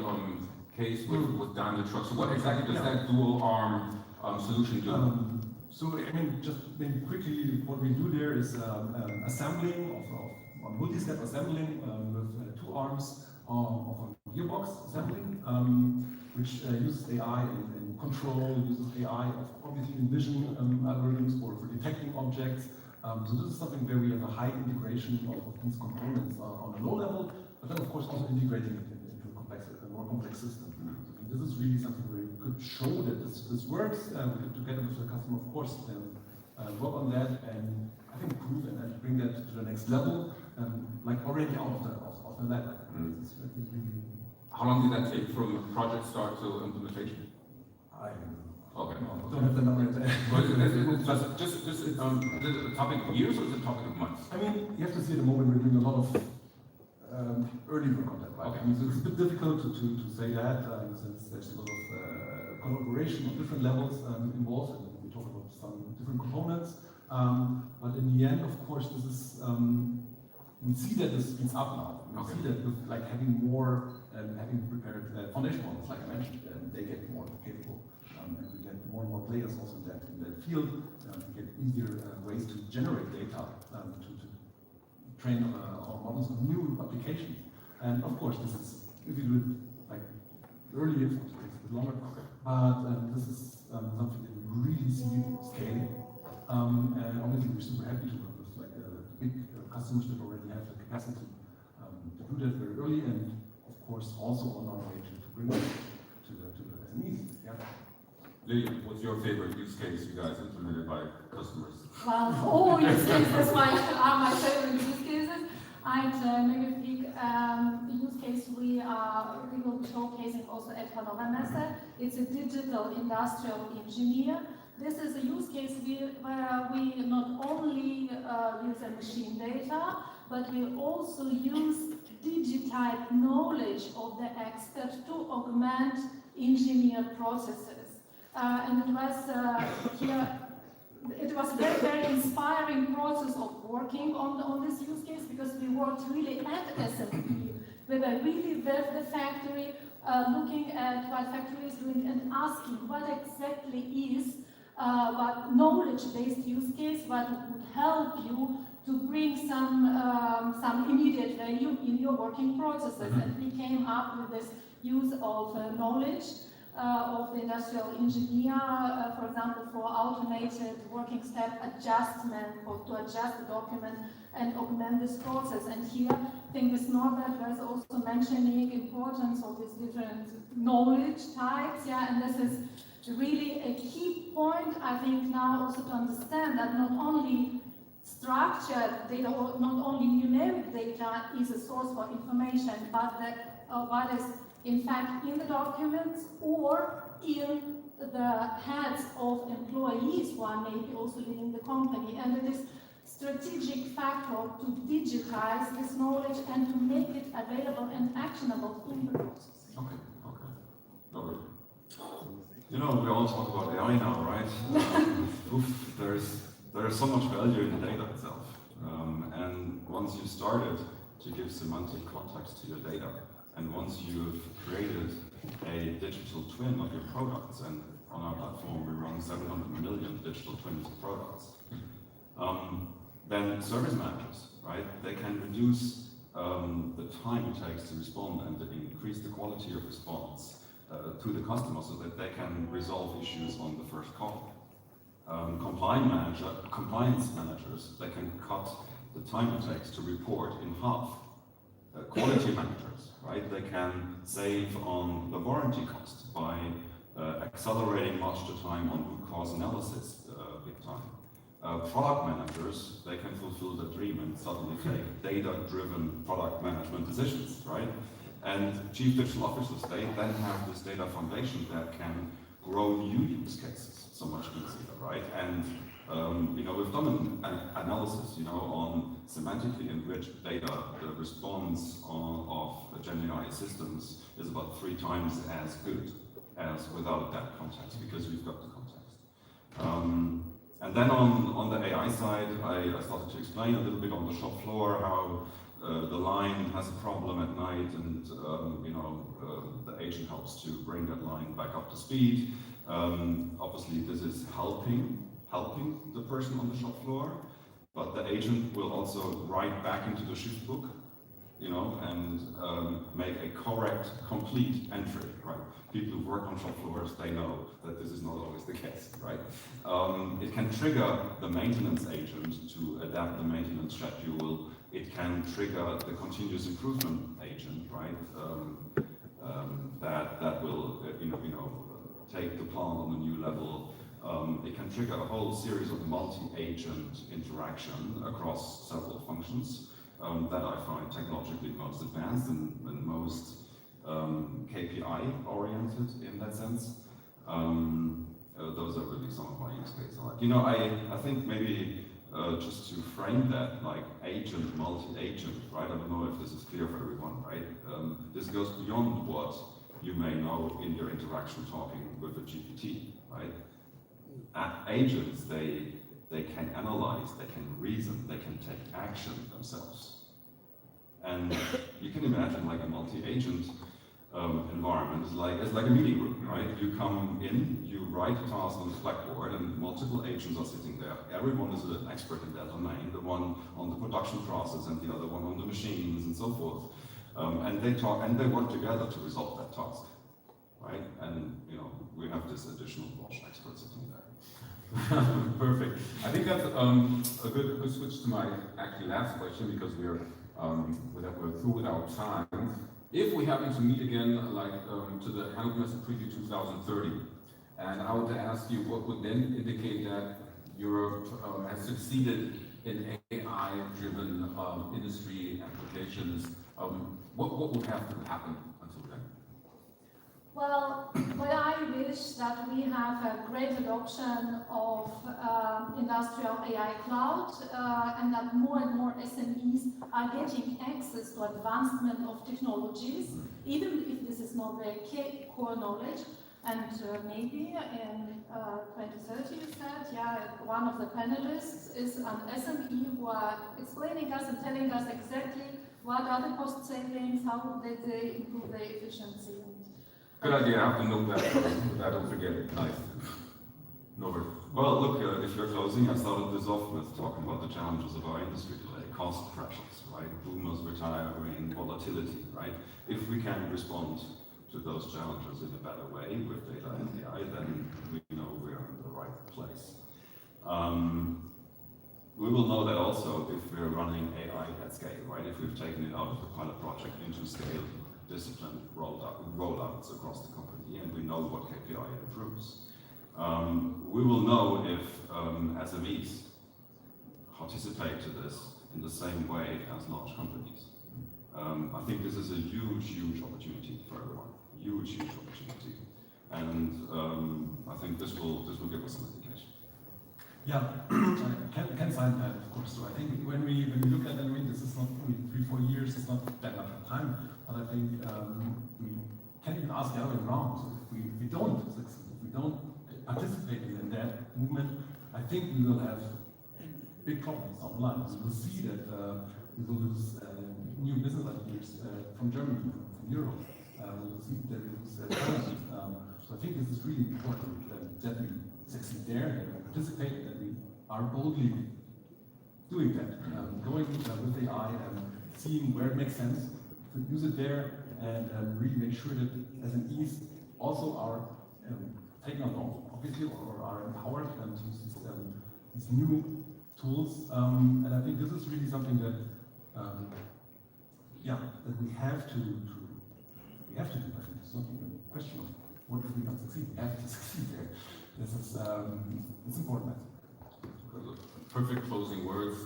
case with Daimler Truck. So what exactly does that dual arm solution do? So, I mean, just maybe quickly, what we do there is assembling of multi-step assembling with two arms of a gearbox assembling, which uses AI in control, uses AI obviously in vision algorithms for detecting objects. So this is something where we have a high integration of these components on a low level, but then of course also integrating it into a more complex system. So this is really something where we could show that this works. We could together with the customer, of course, work on that and I think prove and bring that to the next level, like already out of the lab. How long did that take from project start to implementation? I Okay. don't have the number at the end. Just is it a topic of years or is it a topic of months? I mean, you have to see at the moment we're doing a lot of early work on that, right? Okay. I mean, so it's a bit difficult to say that since there's a lot of collaboration on different levels involved, and we talk about some different components. But in the end, of course, this is we see that this speeds up now. We see that with like having more having prepared foundation models, like I mentioned, they get more capable. And we get more and more players also in that field. We get easier ways to generate data to train our models on new applications. And of course, this is, if you do it like early, it takes a bit longer. But this is something that we really see scaling. And obviously, we're super happy to work with like big customers that already have the capacity to do that very early, and of course, also on our way to bring it to the SMEs. Yeah. Lily, what's your favorite use case you guys implemented by customers? Well, all use cases are my favorite use cases. I'd maybe pick use case we will be showcasing also at Hannover Messe. It's a digital industrial engineer. This is a use case where we not only use a machine data, but we also use digitized knowledge of the expert to augment engineered processes. And it was it was a very, very inspiring process of working on this use case, because we worked really at SMP. We were really with the factory, looking at what factory is doing and asking what exactly is what knowledge-based use case, what would help you to bring some immediate value in your working processes. And we came up with this use of knowledge of the industrial engineer, for example, for automated working step adjustment, or to adjust the document and augment this process. And here, I think this Norbert was also mentioning importance of these different knowledge types, and this is really a key point, I think, now also to understand that not only structured data or not only numeric data is a source for information, but that what is in fact in the documents or in the heads of employees who are maybe also leading the company. And it is strategic factor to digitize this knowledge and to make it available and actionable in the process. Okay. Robert. You know, we all talk about AI now, right? There is so much value in the data itself. And once you started to give semantic context to your data, and once you've created a digital twin of your products, and on our platform we run 700 million digital twins of products, then service managers, right, they can reduce the time it takes to respond and increase the quality of response to the customer so that they can resolve issues on the first call. Compliance managers, they can cut the time it takes to report in half. Quality managers, right, they can save on the warranty cost by accelerating much the time on root cause analysis big time. Product managers, they can fulfill the dream and suddenly take data-driven product management decisions, right? And chief digital officers, they then have this data foundation that can grow new use cases so much easier, right? And you know, we've done an analysis, you know, on semantically enriched data. The response of GenAI systems is about 3 times as good as without that context, because we've got the context. And then on the AI side, I started to explain a little bit on the shop floor how the line has a problem at night, and you know, the agent helps to bring that line back up to speed. Obviously, this is helping the person on the shop floor, but the agent will also write back into the shift book, you know, and make a correct, complete entry, right? People who work on shop floors, they know that this is not always the case, right? It can trigger the maintenance agent to adapt the maintenance schedule. It can trigger the continuous improvement agent, right? That will, take the plant on a new level. It can trigger a whole series of multi-agent interaction across several functions that I find technologically most advanced and most KPI-oriented in that sense. Those are really some of my use cases. I think maybe just to frame that, like agent, multi-agent, right? I don't know if this is clear for everyone, right? This goes beyond what you may know in your interaction talking with a GPT, right? Agents, they can analyze, they can reason, they can take action themselves. And you can imagine like a multi-agent environment is like a meeting room, right? You come in, you write a task on the blackboard, and multiple agents are sitting there. Everyone is an expert in their domain, the one on the production process and the other one on the machines and so forth. And they talk and they work together to resolve that task, right? And we have this additional Bosch expert sitting there. Perfect. I think that's a good switch to my actually last question, because we're through with our time. If we happen to meet again, to the Hannover Messe Preview 2030, and I were to ask you what would then indicate that Europe has succeeded in AI-driven industry applications, what would have to happen until then? Well, I wish that we have a great adoption of industrial AI cloud and that more and more SMEs are getting access to advancement of technologies, even if this is not their core knowledge. And maybe in 2030, you said, one of the panelists is an SME who are explaining us and telling us exactly what are the cost savings, how did they improve their efficiency. Good idea. I have to note that so I don't forget it. Nice. Norbert. Well, look, if you're closing, I started this off with talking about the challenges of our industry today. Cost pressures, right? Boomers retiring, volatility, right? If we can respond to those challenges in a better way with data and AI, then we know we're in the right place. We will know that also if we're running AI at scale, right? If we've taken it out of the pilot project into scale, disciplined rollouts across the company, and we know what KPI it improves. We will know if SMEs participate to this in the same way as large companies. I think this is a huge opportunity for everyone. Huge opportunity, and I think this will give us some indication. Yeah, I can sign that, of course. So I think when we look at it, this is not only 3-4 years, it's not that much of time, but I think we can even ask the other way around. So if we don't succeed, if we don't participate in that movement, I think we will have big problems down the line. We will see that we will lose new business ideas from Germany, from Europe. We will see that we lose talent. So I think this is really important that we succeed there, that we participate, that we are boldly doing that, going with AI and seeing where it makes sense to use it there, and really make sure that SMEs also are taken along, obviously, or are empowered to use these new tools. And I think this is really something that that we have to do. I think it's not even a question of what if we don't succeed. We have to succeed there. This is it's important. Perfect closing words.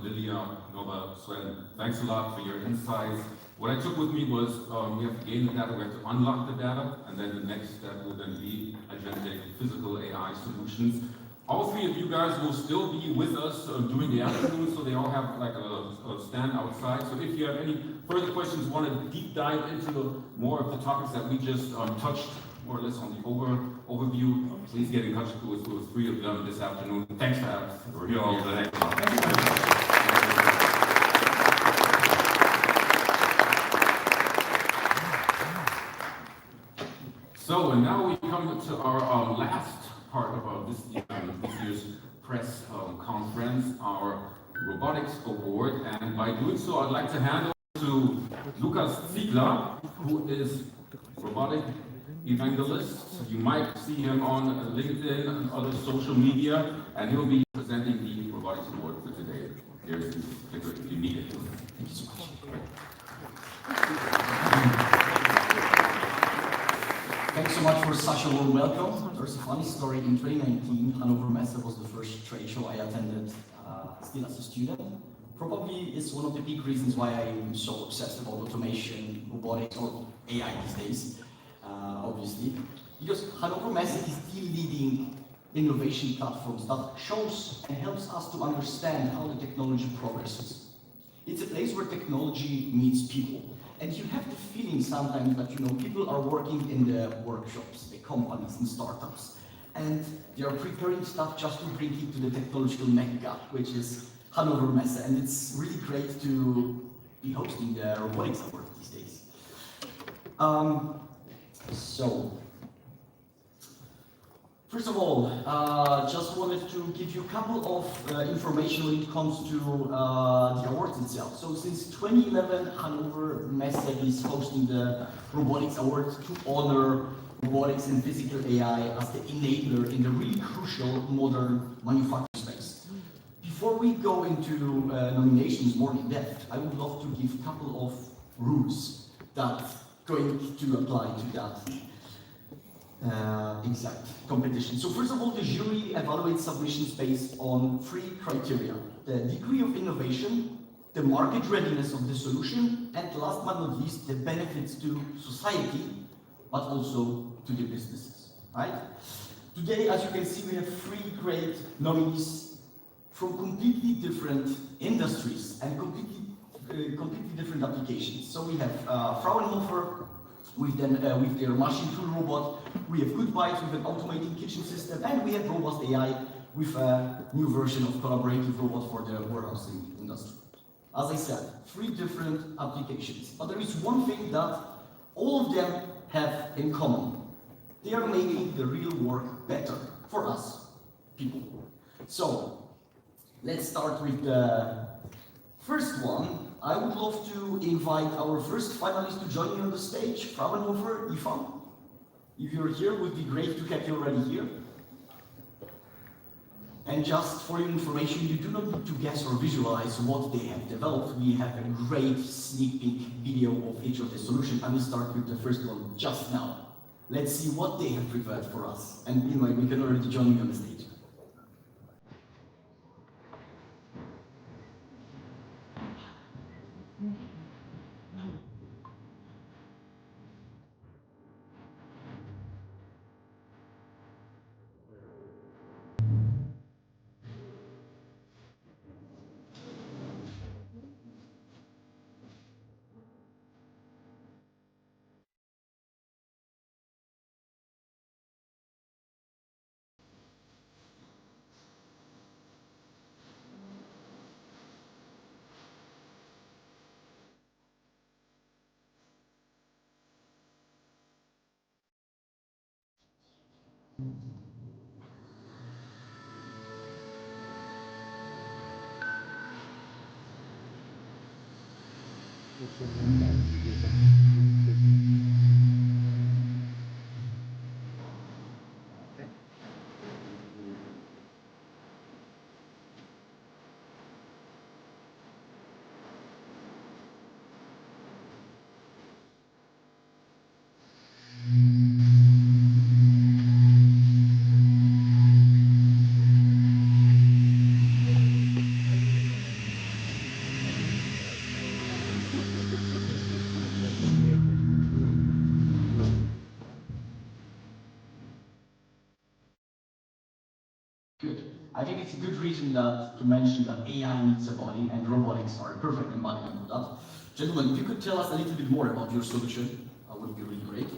Lilia, Nova, Sven, thanks a lot for your insights. What I took with me was we have to gain the data, we have to unlock the data, and then the next step will then be agentic physical AI solutions. All three of you guys will still be with us during the afternoon, so they all have like a stand outside. So if you have any further questions, want to deep dive into more of the topics that we just touched more or less on the overview, please get in touch with the three of them this afternoon. Thanks for having us. We're here all day. So, and now we come to our last part of this year's press conference, our Robotics Award. And by doing so, I'd like to hand over to Lukas Ziegler, who is robotic evangelist. You might see him on LinkedIn and other social media, and he'll be presenting the Robotics Award for today. Here's his clicker if you need it. Thank you so much. Thanks so much for such a warm welcome. There's a funny story. In 2019, Hannover Messe was the first trade show I attended still as a student. Probably is one of the big reasons why I'm so obsessed about automation, robotics, or AI these days, obviously. Because Hannover Messe is the leading innovation platforms that shows and helps us to understand how the technology progresses. It's a place where technology meets people. And you have the feeling sometimes that, you know, people are working in the workshops, the companies and startups, and they are preparing stuff just to bring it to the technological mecca, which is Hannover Messe. And it's really great to be hosting the Robotics Award these days. First of all, just wanted to give you a couple of information when it comes to the awards itself. So since 2011, Hannover Messe is hosting the Robotics Award to honor robotics and physical AI as the enabler in the really crucial modern manufacturing space. Before we go into nominations more in depth, I would love to give a couple of rules that going to apply to that exact competition. So first of all, the jury evaluates submissions based on 3 criteria: the degree of innovation, the market readiness of the solution, and last but not least, the benefits to society, but also to the businesses, right? Today, as you can see, we have 3 great nominees from completely different industries and completely different applications. So we have Fraunhofer with their machine tool robot, we have Goodbytes with an automating kitchen system, and we have Robust AI with a new version of collaborative robot for the warehousing industry. As I said, 3 different applications, but there is one thing that all of them have in common. They are making the real work better for us, people. So, let's start with the first one. I would love to invite our first finalist to join me on the stage, Fraunhofer, Ifan. If you're here, it would be great to have you already here. And just for your information, you do not need to guess or visualize what they have developed. We have a great sneak peek video of each of the solutions. I will start with the first one just now. Let's see what they have prepared for us. And meanwhile, we can already join me on the stage. Good. I think it's a good reason to mention that AI needs a body and robotics are a perfect embodiment of that. Gentlemen, if you could tell us a little bit more about your solution, that would be really great.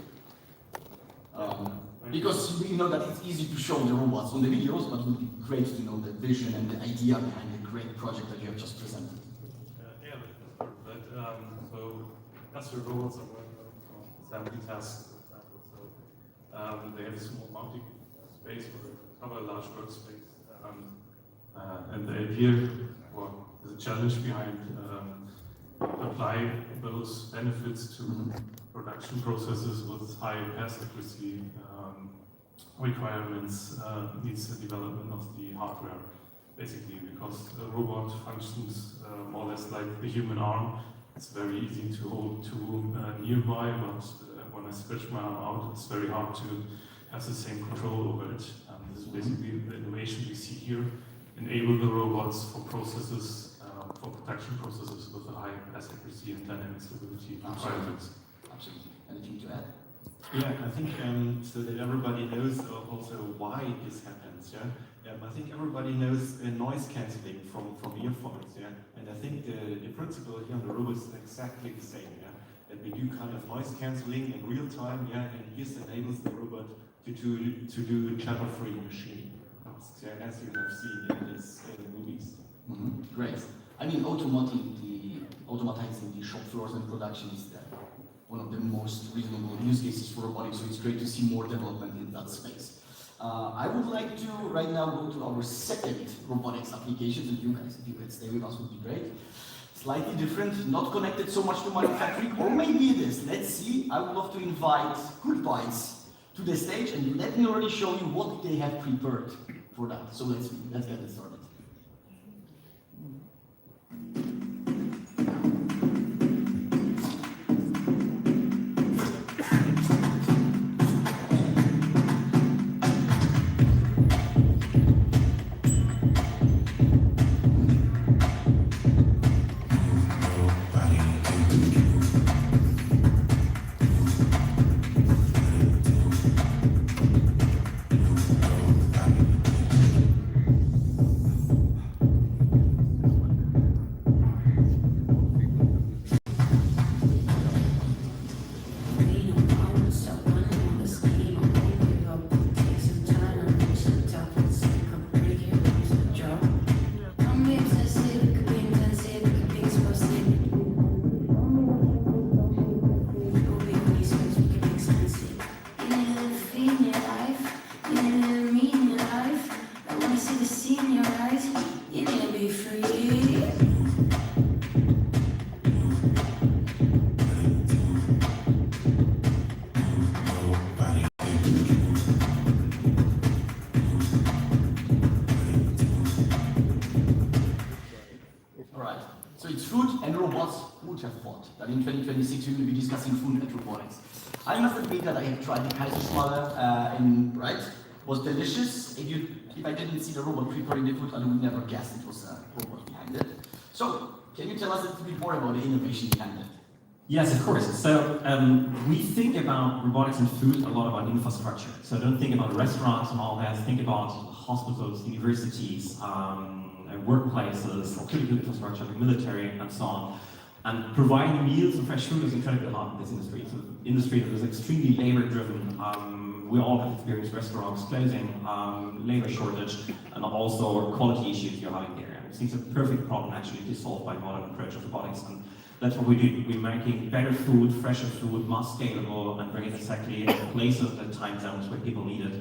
Because we know that it's easy to show the robots on the videos, but it would be great to know the vision and the idea behind the great project that you have just presented. Yeah, that's perfect. So that's the robots are working on assembly tasks, for example. So They have a small mounting space for cover a large workspace. And the idea, or the challenge behind apply those benefits to production processes with high pass accuracy requirements needs the development of the hardware, basically, because the robot functions more or less like the human arm. It's very easy to hold two nearby, but when I stretch my arm out, it's very hard to have the same control over it. This is basically the innovation we see here. Enable the robots for processes, for production processes with a high pass accuracy and dynamic stability requirements. Absolutely. Anything to add? Yeah, I think so that everybody knows also why this happens. Yeah, I think everybody knows noise cancelling from earphones. Yeah, and I think the principle here on the robot is exactly the same. Yeah, that we do kind of noise cancelling in real time. Yeah, and this enables the robot to do chatter-free machining tasks. Yeah, as you have seen in these movies. Great. I mean, automatizing the shop floors and production is one of the most reasonable use cases for robotics, so it's great to see more development in that space. I would like to right now go to our second robotics application, and you guys, if you could stay with us, would be great. Slightly different, not connected so much to manufacturing, or maybe it is. Let's see. I would love to invite Goodbyes to the stage, and let me already show you what they have prepared for that. So let's get it started. That in 2026 we will be discussing food and robotics. I must admit that I have tried the Kaiserschmarrn and was delicious. If I didn't see the robot preparing the food, I would never guess it was a robot behind it. So, can you tell us a little bit more about the innovation behind it? Yes, of course. So we think about robotics and food a lot about infrastructure. So don't think about restaurants and all that. Think about hospitals, universities, workplaces, critical infrastructure, like military, and so on. And providing meals and fresh food is incredibly hard in this industry. It's an industry that is extremely labor-driven. We all have experienced restaurants closing, labor shortage, and also quality issues you're having there. And it seems a perfect problem actually to solve by modern approach of robotics. And that's what we do. We're making better food, fresher food, more scalable, and bring it exactly in places and time zones where people need it.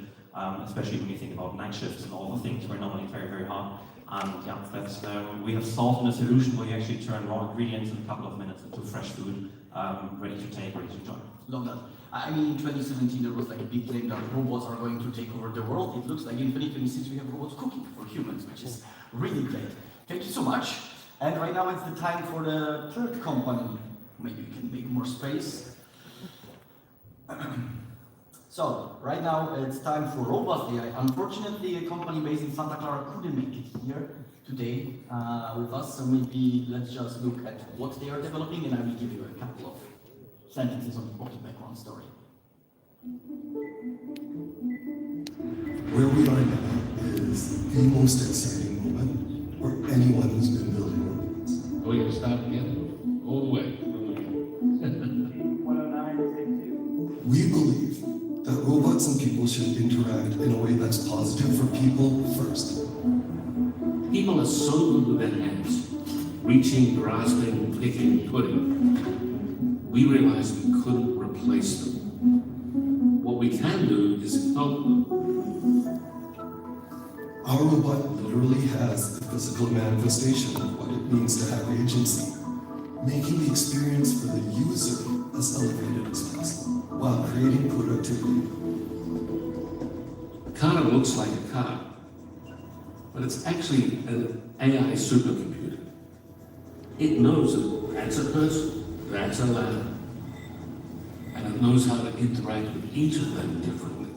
Especially when you think about night shifts and all the things were normally very, very hard. And yeah, that's we have solved a solution where you actually turn raw ingredients in a couple of minutes into fresh food, ready to take, ready to enjoy. Love that. I mean, in 2017 there was like a big claim that robots are going to take over the world. It looks like in 2026 we have robots cooking for humans, which is really great. Thank you so much. And right now it's the time for the third company. Maybe we can make more space. So, right now it's time for Robust AI. Unfortunately, a company based in Santa Clara couldn't make it here today with us, so maybe let's just look at what they are developing and I will give you a couple of sentences on the background story. Where we are now is the most exciting moment for anyone who's been building robots. Are we going to start again? All the way. We believe that robots and people should interact in a way that's positive for people first. People are so good with their hands, reaching, grasping, picking, putting. We realized we couldn't replace them. What we can do is help them. Our robot literally has the physical manifestation of what it means to have agency, making the experience for the user as elevated as possible, while creating productivity. It kind of looks like a car, but it's actually an AI supercomputer. It knows that that's a person, that's a lab, and it knows how to interact with each of them differently.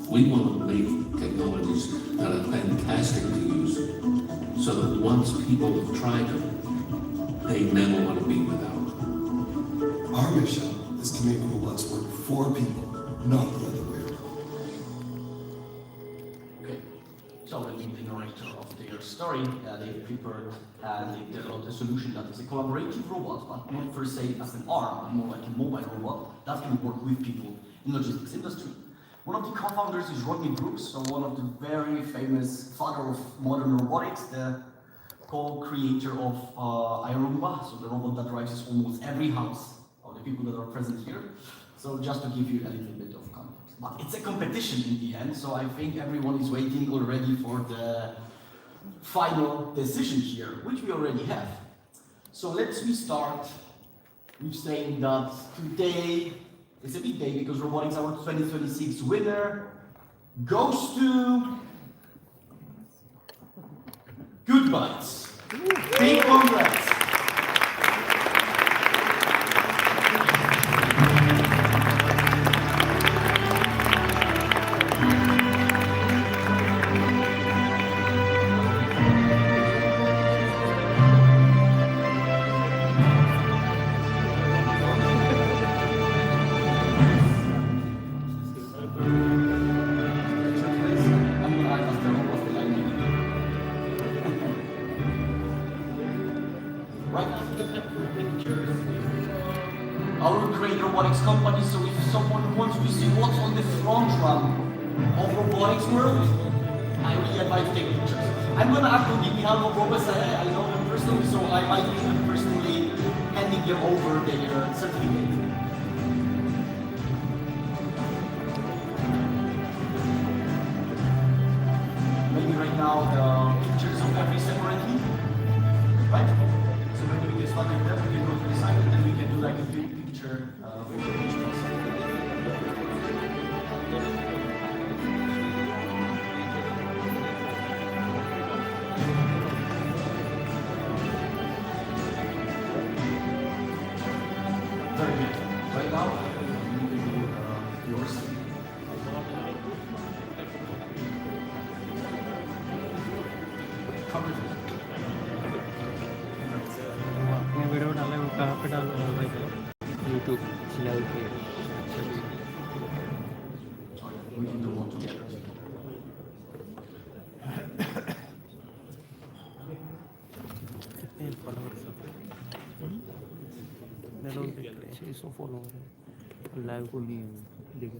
We want to make technologies that are fantastic to use, so that once people have tried them, they never want to be without. Our mission is to make robots work for people, not the other way around. Okay, so let me be the narrator of their story. They prepared and they developed a solution that is a collaborative robot, but not per se as an arm, but more like a mobile robot that can work with people in logistics industry. One of the co-founders is Rodney Brooks, so one of the very famous father of modern robotics, the co-creator of iRoomba, so the robot that drives almost every house of the people that are present here. So just to give you a little bit of context. But it's a competition in the end, so I think everyone is waiting already for the final decision here, which we already have. So let's start with saying that today it's a big day because Robotics Award 2026 winner goes to Goodbytes. Big congrats. Our great robotics company, so if someone wants to see what's on the front run of robotics world, I really advise to take pictures. I'm gonna ask on behalf of robots, I know them personally, so I might be personally handing them over their certificate. Maybe right now the pictures of every separately, right? So maybe we can start with that, we can go to the side, and then we can do like a big picture for each person. Very good. Right now, we can do yours. Video डाले वो कहाँ पे डालो भाई YouTube channel पे We can do one together. कितने followers मैं लोग देख रहे हैं 600 फॉलोअर है लाइव को नहीं देख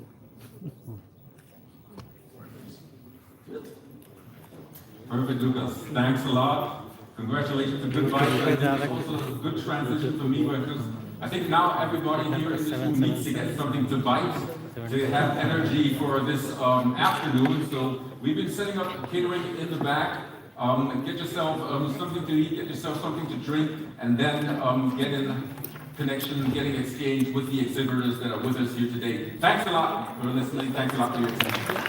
Perfect, Lucas. Thanks a lot. Congratulations and good vibes. Also a good transition for me because I think now everybody here in this room needs to get something to bite, to have energy for this afternoon. So we've been setting up catering in the back. Get yourself something to eat, get yourself something to drink, and then get in connection, getting exchange with the exhibitors that are with us here today. Thanks a lot for listening. Thanks a lot for your attention.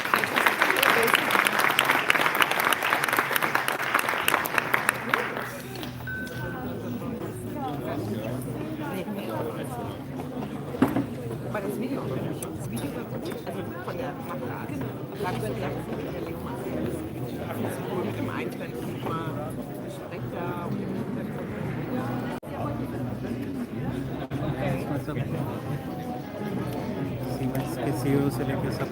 Cements के CEO से लेकर सब